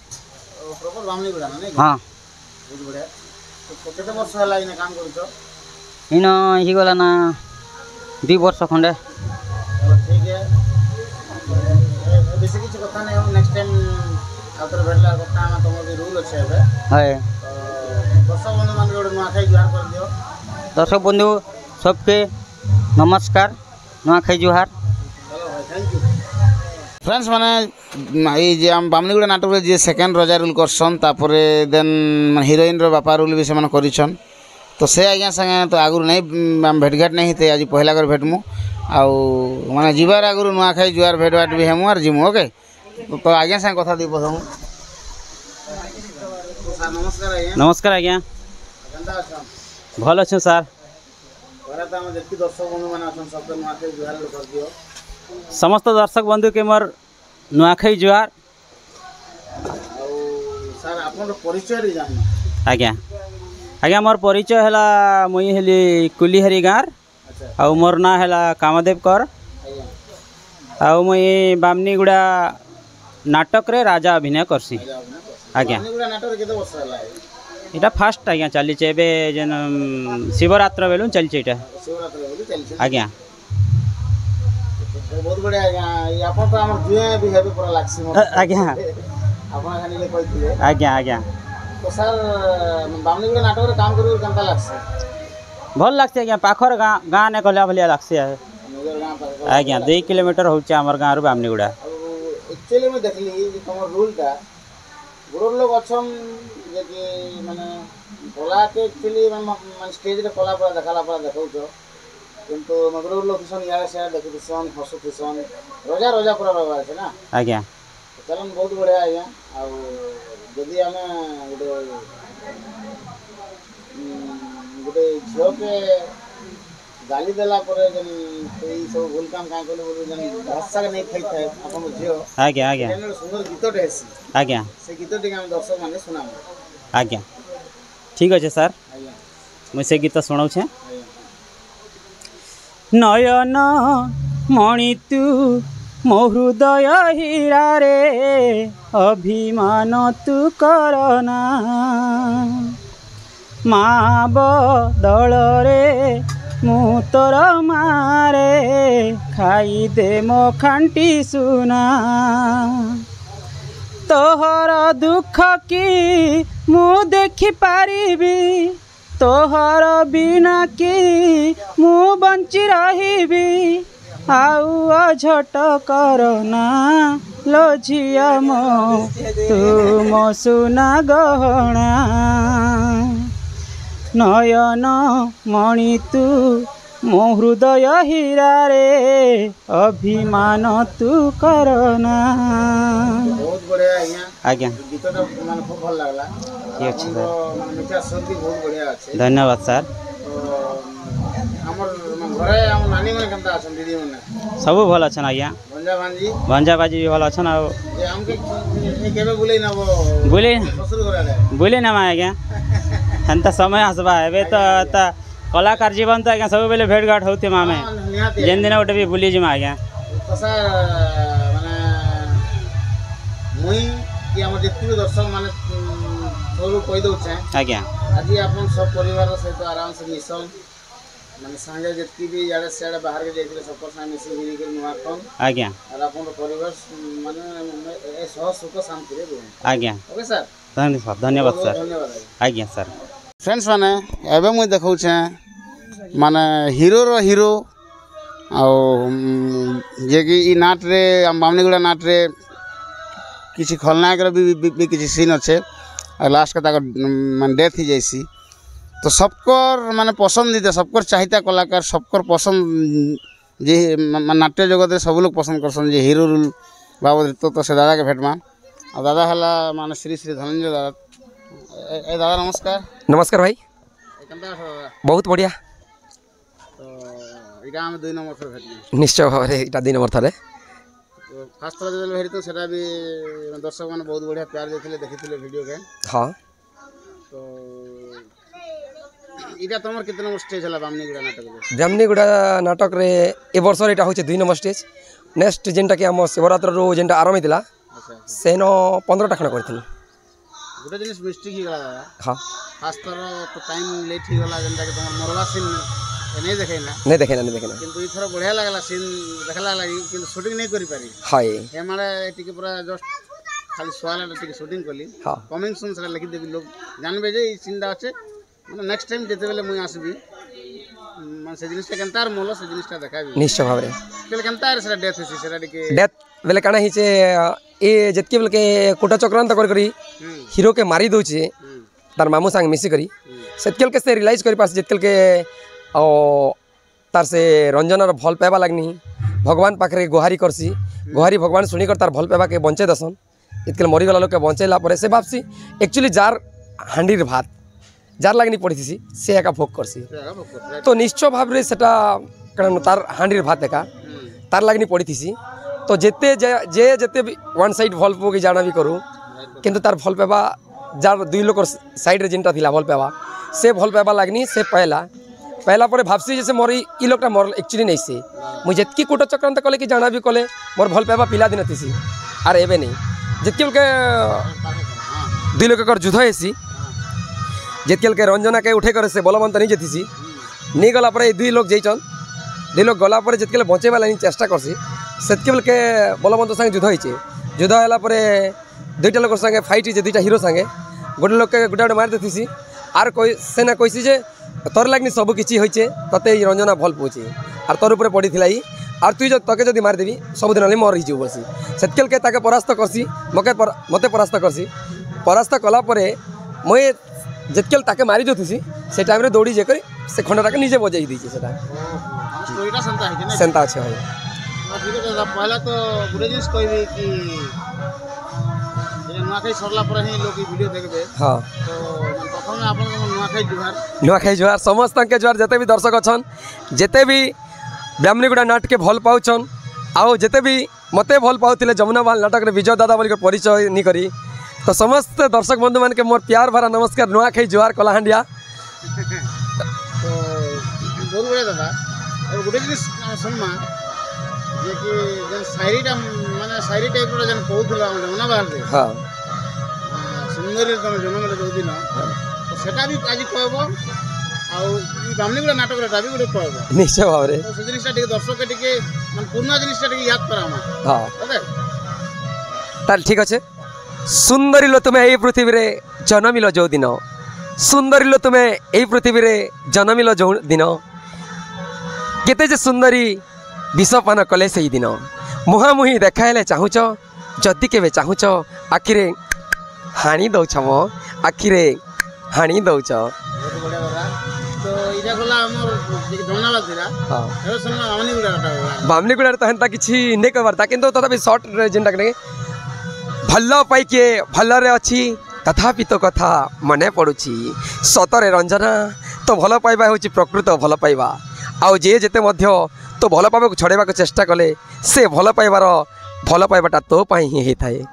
प्रॉपर बामनीगुड़ा ना नहीं हाँ बहुत बढ़िया तो केते वर्ष हला इने काम करछो इन ही गला ना 2 वर्ष खंडे ठीक है बेसी किछ कथा नै हो नेक्स्ट टाइम आउटर भेटला कथा हम तमर भी रूल अछि एबे है दर्शक बंधु मान गोटे नुआखाई जुहार कर दियो दर्शक बंधु सबके नमस्कार नुआखाई जुहार चलो भाई थैंक यू फ्रेंड्स माने ई जे हम बामनीगुड़ा नाटक रे जे सेकंड रजा रोल करसन तापरे देन हीरोइन रो बापा रोल भी से मन करिसन तो से आज्ञा संगे तो आगुर नहीं हम भेटघाट नहीं हेते आज पहला कर भेटमु आउ माने जीवार आगुर नुआखाई जुहार भेटवाट भी हेमु आर जिमु ओके तो आज्ञा संगे कथा दी बसमु सर नमस्कार आज्ञा नमस्कार आज्ञा केनता अछन भल अच्छे सार घरे तो हम जेति दर्शक बंधु माने अछन सब नुआखाई जुहार कर दियो समस्त दर्शक बंधु के मोर नुआखाई जुहार सर आपन परिचय रे जान आज्ञा आज्ञा मोर परिचय हला मुई हेली कुलीहरी गाँर आ मोर ना हला कामदेव कर आ मुई बामनीगुड़ा नाटक रे राजा अभिनय करसी आज्ञा बामनीगुड़ा नाटक केते वर्ष हला इटा फास्ट आज्ञा चली एबे जेन शिवरात्र बेलू चलছে इटा शिवरात्र बेलू चलছে आज्ञा बहुत बढ़िया आज्ञा आपन तो हमर जुए भी हेबे पूरा लागसी मो आज्ञा आपन खाली ले कहिथिले आज्ञा आज्ञा तो सर बामनीगुड़ा नाटक रे काम करू केनता लागसी भल लागছে आज्ञा पाखर गाँ ने कहला भलिया लागছে आज्ञा 2 किलोमीटर होचे हमर गाँ रु बामनीगुड़ा एक्चुअली में देखली जे हमर रूल का गुरु लोग अछन जे कि माने कला के एक्चुअली माने स्टेज रे कला पूरा देखाला पूरा देखौ छ किंतु मगरो लोग किसन यार से देखिसन हसु किसन रोजा रोजा पूरा बाबा है ना आज्ञा चलन बहुत बढ़िया आज्ञा आ जदी हमें गोटे झियो के गाली देला परे जन एई सब भूल काम का कोले बोलू जन भाषा के नहीं खाई थाए अपन झियो आज्ञा आज्ञा एने सुंदर गीत ढेसी आज्ञा से गीत टिके हम दर्शक माने सुनाम आज्ञा ठीक अच्छे सर मुझे से गीत शुणाऊ छे नयन मणि तू मो हृदय हीरा रे अभिमान तू करना माँ बदल रे मु तोर मारे खाई दे मो खांटी सुना तोहर दुख की मु देखि पारिबी तोहर बिना की मु बंची रहिबी आउ अझट करना लो झिया मो तू मो सुना गहना नयन मणि तू मो हृदय हीरा रे अभिमान तू करना। बहुत बढ़िया आज्ञा गीत माने खूब भल लागला ठीक अछि सर माने मिठा शब्द बहुत बढ़िया अछि धन्यवाद सर। हमर घरे हम नानी माने केनता अछन दीदी माने सब भल अछन आज्ञा भंजा बाजी भी भल अछन आ जे हमके केबे बुलै नबो बुले ससुर घरे बुले ना आज्ञा हेन्ता समय आसबा एबे तो कलाकार जीवन तो आज्ञा सब बेले भेट घाट होते मामे जेन दिन गोटे भी बुली जिमा आज्ञा तसा माने मुई कि हमर जेति दर्शक माने थोरू कहि दउ छै आज्ञा आज अपन सब परिवार सहित आराम से मिशन माने संगे जेति भी याडे सेडे बाहर के जाइले सब संगे मिसी मिली के नुआ कम आज्ञा और अपन परिवार माने ए सह सुख शांति रे रहू आज्ञा ओके सर धन्यवाद सर धन्यवाद आज्ञा सर। फ्रेंड्स माने एबे मुई देखौ छै माने हीरो रो हीरो आ जे कि ई नाट रे बामनीगुड़ा नाट रे किसी खलनायक रे भी किसी सीन अच्छे और लास्ट का माने डेथ ही जैसी तो सबकर माने पसंदीदा सबकर चाहिता कलाकार सबकर पसंद जे नाट्य जगत सब लोग पसंद करसन जे हीरो रोल बाबद तो से दादा के भेटमा और दादा हला माने श्री श्री धनंजय दादा ए दादा नमस्कार। नमस्कार भाई केनता छ दादा बहुत बढ़िया तो इटा हम 2 नंबर थर भेटली निश्चय भाव में इटा 2 नंबर थरे तो फास्ट थर जले भेटी तो सेटा भी दर्शक माने बहुत बढ़िया प्यार देथिले देखिथिले वीडियो के हाँ तो इटा तमर कितना नंबर स्टेज हला बामनीगुड़ा नाटक रे बामनीगुड़ा नाटक रे ए वर्ष एटा होचे 2 नंबर स्टेज नेक्स्ट जेनटा कि हम शिवरात्र रो जेनटा आरंभ दिला अच्छा सेनो 15 टा खना करथिन गोटे जिनिस मिस्टेक ही गला दादा हाँ फास्ट थर तो टाइम लेट ही गला जेनटा कि तमर मरवा सीन नहीं देखेना नहीं देखेना किंतु इथर बढ़िया लागला सीन देखला लागि किंतु शूटिंग नहीं करि पारी हाय हे माने टिके पूरा जस्ट खाली सोआला टिके शूटिंग कली हाँ कमिंग सून से लिखि देबी लोग जानबे जे ई सीन दा আছে माने नेक्स्ट टाइम जेते बेले मुई आसबी माने से जिनिसटा केनतार मोल से जिनिसटा देखाबी निश्चय भाव में केले केनतार से डेथ होसी सेरा टिके डेथ बेले काना हिचे ए जेतके बेले के कोटा चक्रांत करी हीरो के मारी दउचे तार मामू संग मिसी करी सेतकेल के से रियलाइज करी पास जेतकेल के तार से रंजनर भल पाइबा लगनी भगवान पाखे गुहारी करसी गुहारी भगवान शुणिकर तार भल पाइबा के बंचे दसन इतके मरीगला लोक के बंचेला से भाबसी एक्चुअली जार हांडीर भात जार लगनी पड़ी थी से एका भोग करसी तो निश्चय भाव में सेटा कारण तार हांडीर भात एका तार लगनी पड़ी थी तो जेते जे जेते वन साइड भल पो जाना भी करूँ किंतु तार भल पाइबा जार 2 लोक साइड रे जिनटा थिला भल पाइबा से भल पाइबा लगनी से पहला पर भाबसी जैसे मोर ई लोकटा मोर एक्चुअली नहीं से मुझे जितकी कूट चक्रांत कले कि जाना भी कले मोर भल पाइबा पिला दिन थी आर एबे नहीं जितके के 2 लोक युद्ध हेसी जितके के रंजना के उठे करे से बलवंत नहीं जेतीसी नहीं गला पर 2 लोग जैचन 2 लोग गला पर जितके बचेबा लाइन चेष्टा करसी सेतके के बलवंत संगे युद्ध होइचे युद्ध होला पर 2टा लोक संगे फाइट जे 2टा हीरो संगे गोटे लोक के गोटे मार देतीसी आर कोई सेना कइसी जे तोर लगनी सब किसी होइचे तते रंजना भल पहुँचे आर तोर ऊपर पड़ी थिला आर तुई तके जदि मारदेवी सबुदिन मर ही बसी सेतकेल के ताके परास्त करसी मते परास्त करसी परास्त कला परे मुई जितकेल ताके मारी जोथीसी से टाइम रे दौड़ी जेकर से खंडटा के नीचे बजाई दीचे सेटा स्टोरीटा संता है कि सेंता अच्छे भाई ठीक है दादा पहला तो गुडे जिनिस कहबी कि नुआखाई सरला पर ही लोग ई वीडियो देखबे हाँ तो प्रथम आपन नुआखाई जुहार समस्त के जुहार जते भी दर्शक अछन जते भी बामनीगुड़ा नाट के भल पाउछन आउ जते भी मते भल पाउथिले जमुनाबाल नाटक रे विजय दादा बोल के परिचय नि करी तो समस्त दर्शक बंधु मान के मोर प्यार भरा नमस्कार नुआखाई जुहार कलाहांडिया तो बहुत बड़े दादा और गुडे जिनिस सुनमा जे कि जन शायरीटा माने शायरी टाइप रो जन कहउथला जमुनाबाल रे हां सुंदरी तम जन्म रे दिन तो सेटा भी आज कहबो आ बामनीगुड़ा नाटक रे भी गुडे कहबो निश्चय भाव रे तो से जिनिसटा टिके दर्शक के टिके मन पुराना जिनिसटा टिके याद करामा हां ओके ताल ठीक अच्छे सुंदरी लो तुम्हें यही पृथ्वी रे जन्मिल जो दिन सुंदरी लो तुम्हें यही पृथ्वी रे जन्मिल जो दिन केते जे सुंदरी विषपान कले से दिन मुहांमुही देखाइले चाहूच जदि केबे चाहूच आखिरे हाणी दौछ मो आखिरे हाणी दौछ बामनीगुड़ा तो हेन्ता किछि नै करबारता किंतु तथापि शॉर्ट जेनटा के भल पाइके भलरे अछि तथापि तो कथा मने पड़ुछि सतरे रंजना तो भल पाइबा होछि प्रकृत भल पाइबा आउ जे जेते मध्य तो भल पाइबा को छड़ेबा को चेष्टा कले से भल पाइबाटा तो पाई ही हेइ थाए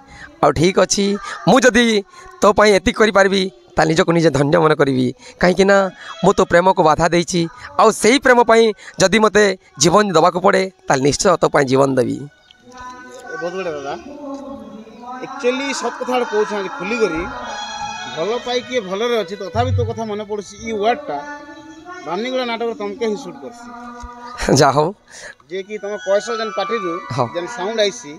आ ठीक अछि मु जदि तो पाई एति करि पारबी ता निजको निजे धन्य मन करी कहीं मु तो प्रेम को बाधा देछि आउ सेही प्रेम पाई जदि मते जीवन दबा को पड़े ता निश्चय तो पाई जीवन देवी बहुत बड़े दादा एक्चुअली सब कथा कहूँ खुली करी भल पाई किए भलरे अच्छी तथापि तो कथा मन पड़ुछि ई वर्डटा बामनीगुड़ा नाटक तुमके ही शूट करसी जा हो जे कि तुम पैसा जन पार्टी जन साउंड आईसी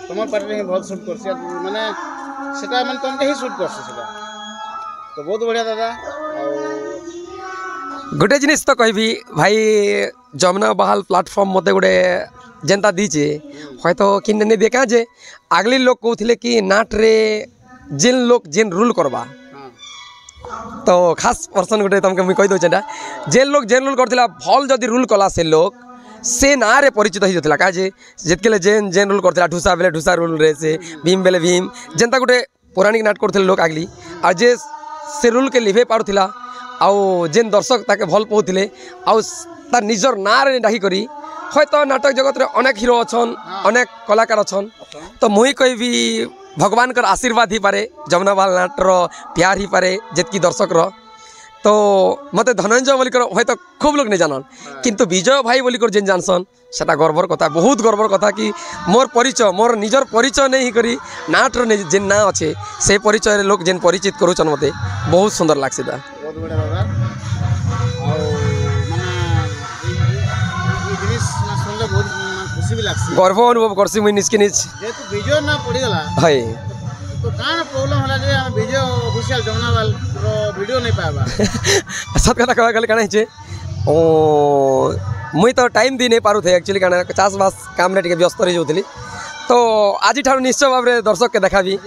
तुम पार्टी ही भल शूट करसी माने सेटा माने तुमके ही शूट करसी सेटा तो बहुत बढ़िया दादा गोटे जिनिस तो कहबी भाई जमुना बहाल प्लाटफॉर्म मते गोटे जेनता दीचे हय तो किने ने देखा जे आगली लोग कहते कि नाट रे जेन लोग जेन रूल करबा तो खास पर्सन गोटे तुमके मुई कहि दो जेन लोग जेन रूल करथिला भल जदि रूल कला से लोग से ना रे परिचित हो जाता काजे जितके जेन जेन रूल करथिला ढुसा बेले ढुसा रूल रे से भीम बेले भीम जेनता गोटे पौराणिक नाट करथिले लोग आगली आ जे से रूल के लिभे पारुथिला आउ जेन दर्शक ताके भल पाउथिले आउ तार निजर ना रे डाकी करी हयतो नाटक जगत रे अनेक हिरो अछन अनेक कलाकार अछन तो मुई कहबी भगवान कर आशीर्वाद ही पारे जमुना बहाल नाटर प्यार ही पारे जितकी दर्शक रो तो मते धनंजय बोलिकर हयतो खूब लोग नहीं जानन किंतु विजय भाई बोलिकर जेन जानसन सेटा गर्वर कथा बहुत गर्वर कथा कि मोर परिचय मोर निजर परिचय नहीं करी नाटर जेन ना अच्छे से परिचय रे लोग जेन परिचित करूचन मते बहुत सुंदर लागसी दा बहुत बढ़िया दादा बहुत खुशी भी लागसी गर्व अनुभव करसी मुई निज के निज जेतु विजय ना पड़ी गला हाय तो कान प्रॉब्लम होला जे हम विजय ऑफिशियल जमुनावाल रो वीडियो नहीं पाबा सत कथा कहबा गले काना हिचे ओ मुई तो टाइम दी नहीं पारु थे एक्चुअली काना चास बास काम रे टिके व्यस्त रही जोतली तो आज ठार निश्चय भाव रे दर्शक के देखाबी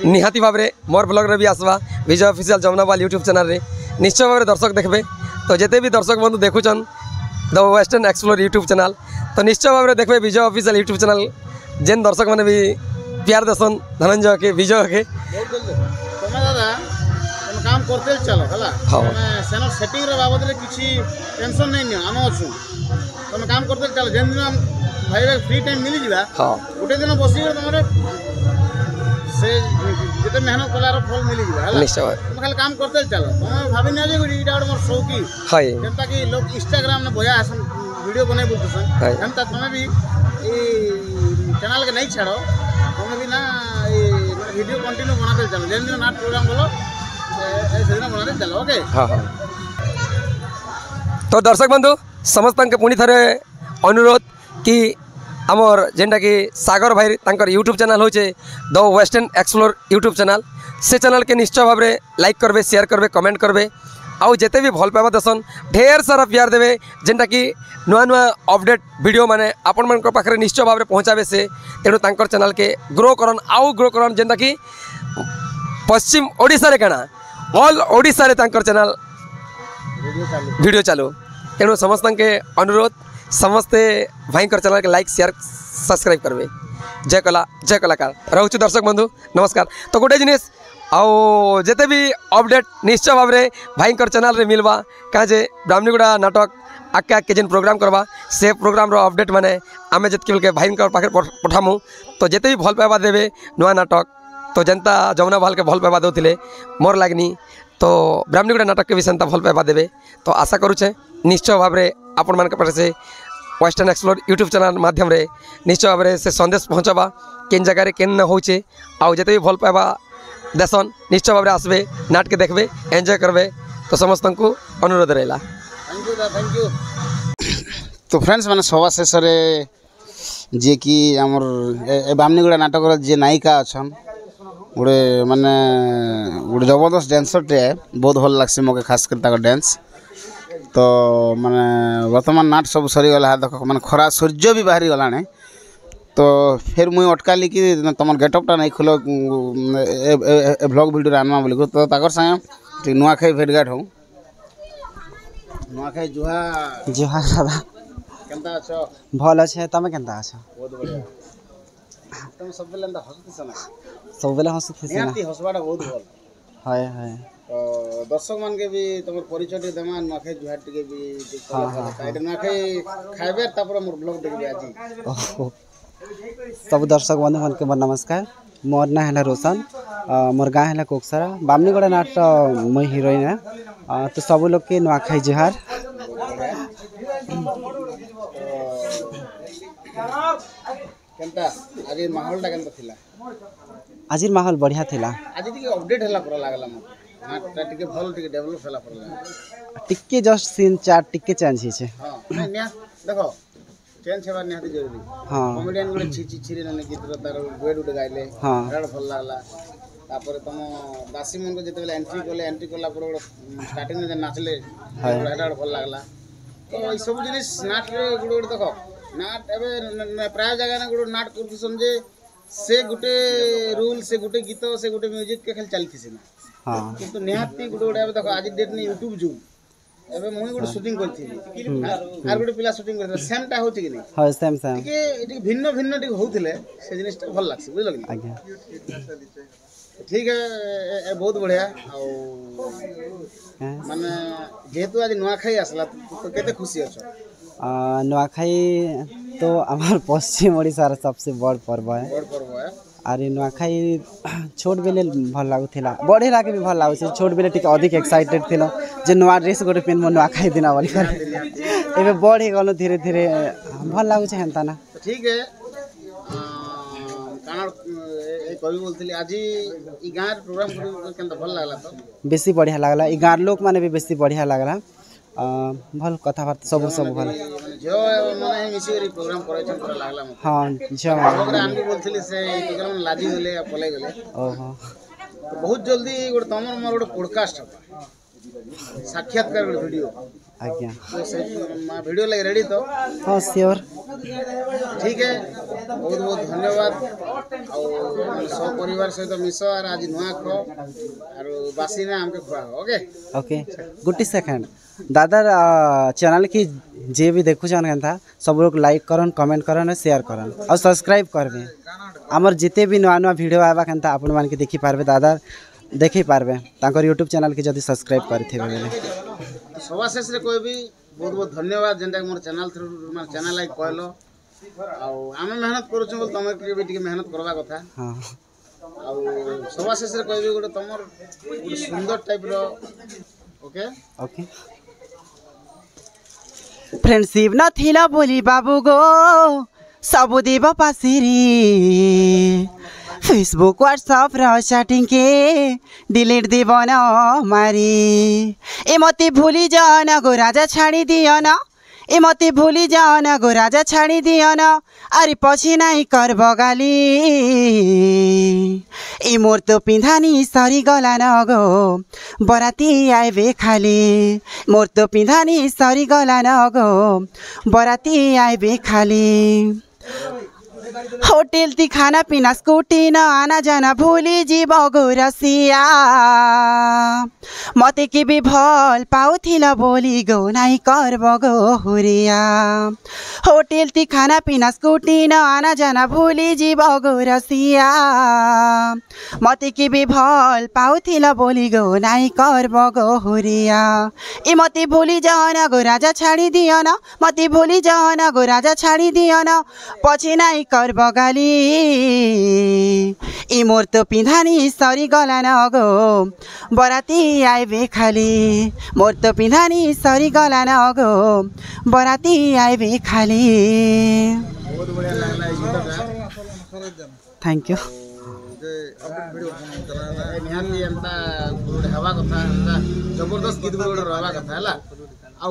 निहाती भाव रे मोर ब्लॉग रे भी आसबा विजय ऑफिशियल जमुनावाल यूट्यूब चैनल रे निश्चय भाव रे दर्शक देखबे तो जेते भी दर्शक बंधु देखुचन the Western Explore YouTube channel तो निश्चय भाव में देखबे विजय ऑफिशियल यूट्यूब चैनल जेन दर्शक मैंने भी प्यार दसन धनंजय के विजय के तुम दादा तुम काम करते चलो हला मैं सेनो सेटिंग रे बाबद रे किछि टेंशन नहीं नियो हम अछु तुम काम करते चलो जेन दिन भाई फ्री टाइम मिली जिबा हां उठे दिन बसी तुमरे से जेते मेहनत कलार फल मिली जिबा हला निश्चय तुम खाली काम करते चलो तुम भाबी न जे इटा मोर शौकी हाय जेंता कि लोग इंस्टाग्राम ने बया आसन वीडियो बने बोलतसन जेंता तुम भी ए चैनल के नहीं छाड़ो तुम भी ना वीडियो कंटिन्यू बनाते चलो जेन दिन नाट प्रोग्राम बोलो से दिन बनाते चलो ओके हां हां तो दर्शक बंधु समस्त के पुणी थरे अनुरोध कि आमर जेनटा कि सागर भाई तांकर यूट्यूब चैनल होचे the Western Explore YouTube channel से चैनल के निश्चय भाव में लाइक करबे शेयर करबे कमेंट करबे आउ जेते भी भल पाइबा दसन ढेर सारा प्यार देवे जेनटा कि नुआ नुआ अपडेट वीडियो माने आपण मन पाखरे निश्चय भाव में पहुँचाबे से तेणु तांकर चैनल के ग्रो करन आउ ग्रो करन जेनटा कि पश्चिम ओडिशा रे काना ऑल ओडिशा रे तांकर चैनल वीडियो चालू तेणु समस्त के अनुरोध समस्ते भाई चैनल के लाइक शेयर सब्सक्राइब करबे जय कला जय कलाकार रोचु दर्शक बंधु नमस्कार तो गोटे जिनिस आउ जेते भी अपडेट निश्चय भाव में भाई चैनल रे मिलवा काजे ब्राह्मणीगुड़ा नाटक आके आके जेन प्रोग्राम करवा से प्रोग्राम रो अपडेट माने आमे जितके के भाई पाखे पठामु तो जेते भी भल पाइबा देवे नुआ नाटक तो जनता जमुना बहाल के भल पाइबा दौले मोर लागनी तो ब्राह्मणीगुड़ा नाटक के भी सेंता भल पाइबा देवे तो आशा करुचे निश्चय भाव में आपण मान पाखे से वेस्टर्न एक्सप्लोर यूट्यूब चैनल माध्यम रे निश्चय भाव में से संदेश पहुँचावा केन जगह केन न होचे आउ जेते भी भल पाइबा देसन निश्चय भाव में आसबे नाट के देखबे एंजॉय करबे तो समस्त को अनुरोध रहेला थैंक यू तो फ्रेंड्स माने सभा शेष रे जे कि हमर बामनीगुड़ा नाटक जे नायिका अछन गोटे माने गोटे जबरदस्त डांसर टे बहुत भल लागसी मोके खास कर ताका डांस तो माने वर्तमान नाट सब सरीगला देख मैंने खरा सूर्य भी बाहरी गलाने तो फिर मुई अटकाली कि तुम गेटअपटा नहीं खोल ब्लॉग भिडियो आनवा बोल तो ताकर सागे नुआखाई भेटघाट हो नुआखाई जुहा जुहा दादा केनता अछो भल अच्छे तमे केनता अछो बहुत बढ़िया तुम सब बेले एंता हसुतिस ना सब बेले हसुथिस ना निहाती हसबाटा बहुत भल हाय हाय तो दर्शक मान के भी तुम परिचय टे देमा नुआखाई जुहा टिके भी हाँ नुआखाई खाइबे तापर मोर ब्लॉग देखबे आजी सब दर्शक बंधु मन के नमस्कार मोर ना है रोशन मोर गाँ है कोकसरा बामनीगड़ा नाट मैं हिरोइन है तो सब लोग के नुआखाई जुहार केनता आज माहौलटा केनता थिला आज माहौल बढ़िया थिला आज टिके अपडेट हला पर लागला मत नाटटा टिके भल टिके डेवलप हला पर लागला टिके जस्ट सीन चार टिके चेंज हिचे हां नहीं देखो चेंज हेबा निहाती जरूरी हां कॉमेडियन गुले छी छी ने गीत तार वेड उड गाइले हां रेड भल लागला तापर तुम दासी मन को जते एंट्री कोला पर स्टार्टिंग में नाचले रेड भल लागला तो ई सब जिनिस नाट रे गुड देखो नाट एबे प्राय जगह ने गुड नाट करथुसन जे से गुटे रूल से गुटे गीत से गुटे म्यूजिक के खेल चलथिसे ना हां किंतु निहाती गुड एबे देखो आज डेट ने YouTube जु एबे मुई गुड शूटिंग करथि आर गुड पिला शूटिंग करथि सेम टा होति कि नै हां सेम सेम के भिन्न भिन्न टी होथिले से जिनिसटा भल लागसी बुझलो कि आज्ञा ठीक है बहुत बढ़िया माने जेहेतु आज नुआखाई आसला तो केते खुशी अछो नुआखाई तो हमार पश्चिम ओडिसा सबसे बड़ पर्व है और नुआखाई छोट बेले भल लागुला बड़े लागे भी भल लागुछ छोट बेले टिके अधिक एक्साइटेड थिलो जे नुआ ड्रेस गोटे पिन मो नुआखाई दिन बोली कर एबे बढ़ी गलो धीरे धीरे भल लागुछ हेंता ना ठीक है कानर ए कवि बोलथिली आज ई गार प्रोग्राम केनता भल लागला तो बेसी बढ़िया लागला ई गार लोक माने भी बेसी बढ़िया लागला भल कथा बात सब भल जो माने मिसी प्रोग्राम करे छन तोरा लागला मत हां जो ओकरा आनबी बोलथिली से केकरन लाजी गेले या पले गेले ओहो तो बहुत जल्दी गोटे तमर मोर गोटे पॉडकास्ट हबा साक्षात्कार गोटे वीडियो आज्ञा तो से वीडियो लगे रेडी तो हां श्योर ठीक है बहुत बहुत धन्यवाद और सब परिवार सहित मिस और आज नुआ खो और बासी ने हमके खुआ ओके ओके गुटी सेकंड दादा चैनल की जे भी देखु जान था सब लोग लाइक करन कमेंट करन शेयर करन और सब्सक्राइब करबे हमर जिते भी नवा नवा वीडियो आबा कनता आपण मान के देखि पारबे दादा देखि पारबे तांकर YouTube चैनल के जदी सब्सक्राइब करथे बेले तो सवा शेष रे कोई भी बहुत बहुत धन्यवाद जेंटा मोर चैनल थ्रू मोर चैनल लाइक कहलो आ आमे मेहनत करू छ बोल तमे के भी टिके मेहनत करबा कथा हां आ सवा शेष रे कोई भी गोटे तमर गोटे सुंदर टाइप रो ओके ओके फ्रेंडशिप न थिला बोली बाबू गो सब देव पासिरी फेसबुक व्हाट्सएप र चैटिंग के डिलीट देव न मारी ए मते भूली जान गो राजा छाड़ी दियो न ए मते भूली जान गो राजा छाड़ी दियो न अरे पछि नाई कर बगाली ए मोर तो पिंधानी सरी गला न गो बराती आइबे खाली मोर तो पिंधानी सरी गला न गो बराती आइबे खाली होटल ती खाना पीना स्कूटी न आना जाना भूली जीव गो रसिया मते के भी भल पाउथिल बोली गो नाई करब गो हुरिया होटल ती खाना पीना स्कूटी न आना जाना भूली जीव गो रसिया मते के भी भल पाउथिल बोली गो नाई करब गो हुरिया ए मते भूली जान गो राजा छाड़ी दियो न मते भूली जान गो राजा छाड़ी दियो न पछि नाई कर बगाली ए मोर तो पिंधानी सरी गला न गो बराती आइबे खाली मोर तो पिंधानी सरी गला न गो बराती आइबे खाली बहुत बढ़िया लागला थैंक यू निहाती एंता गोटे हवा कथा एंता जबरदस्त गीत गोटे रहवा कथा हला आ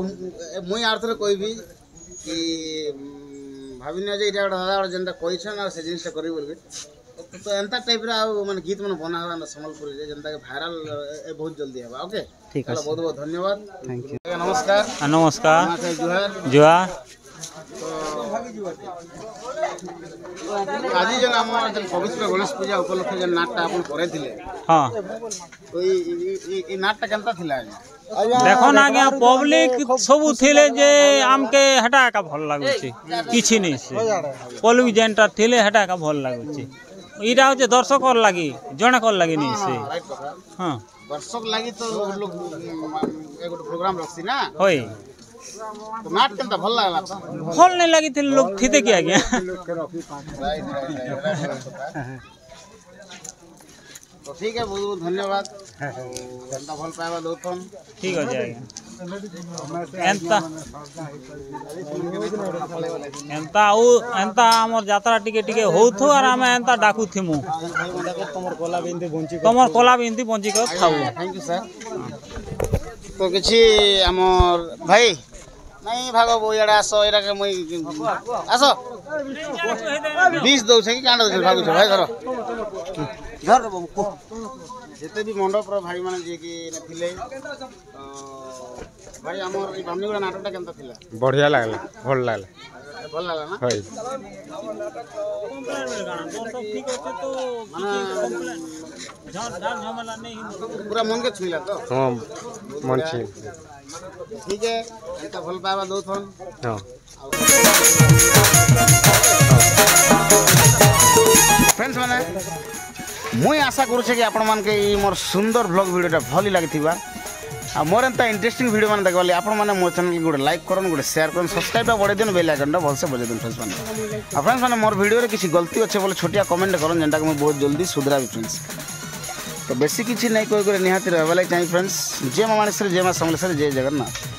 मुई आर थरे कहबी कि भाविना जे इटा दादा जेनता कहिछन आ से जिनिसटा करी बोलबे तो एंता टाइप रे आउ माने गीत मन बना हवा संबलपुरी रे जनता के वायरल बहुत जल्दी हेबा ओके ठीक है बहुत बहुत धन्यवाद थैंक यू नमस्कार नमस्कार जुहार जुआ आज जन हमर जन पवित्र गणेश पूजा उपलक्ष्य जन नाटक अपन करे थिले हाँ तो ई नाटक केनता थिला देखो ना आज्ञा पब्लिक सबू थिले जे आमके हटा का भल लागुची किछि नहीं से पब्लिक जेनटा थिले हटा का भल लागुची इरा होचे दर्शकर लागि जणे कर लागि नहीं से हाँ दर्शक लागि तो लोग एक प्रोग्राम रखसी ना होय तो नाटक केनता भल लागला भल नहीं लगी थे लोग थिते कि आज्ञा तो ठीक है बहुत बहुत धन्यवाद जनता भल पाइबा दोथन ठीक हो जाएगा एंता एंता ओ एंता हमर यात्रा टिके टिके होथो और हमें एंता डाकू थिमु तमर कोला बिंदी बंची कर खाऊ थैंक यू सर तो किछि हमर भाई नहीं भागो बो याडा आसो एरा के मई आसो 20 दउ छै कि कांड दउ भागो छ भाई घर घर बाबू को जेते भी मंडप रो भाई माने जे कि थिले भाई हमर ई बामनीगुड़ा नाटकटा केनता थिला बढ़िया लागला भल लागला भल लागला ना होय पूरा मन के छुइला तो हां मन छी ठीक है एता भल पावा दोथन हां फ्रेंड्स माने मुई आशा करू कि आपण मान के ई मोर सुंदर व्लॉग वीडियोटा भली लागिथिबा आ मोर एंता इंटरेस्टिंग वीडियो माने देखबाली आपण माने मोर चैनल को गोटे लाइक करन गोटे शेयर करन सब्सक्राइब बड़े दिन बेल आइकन भल से बजे दिन फ्रेंड्स माने मोर वीडियो रे किसी गलती अच्छे बोले छोटिया कमेंट करन जेंटा के बहुत जल्दी सुधरा भी फ्रेंड्स तो बेसी किसी नहीं कोई निहाती रहबा लाग चाहिए फ्रेंड्स जय मां मानेश्वरी जय मां समलेश्वरी जय जगन्नाथ।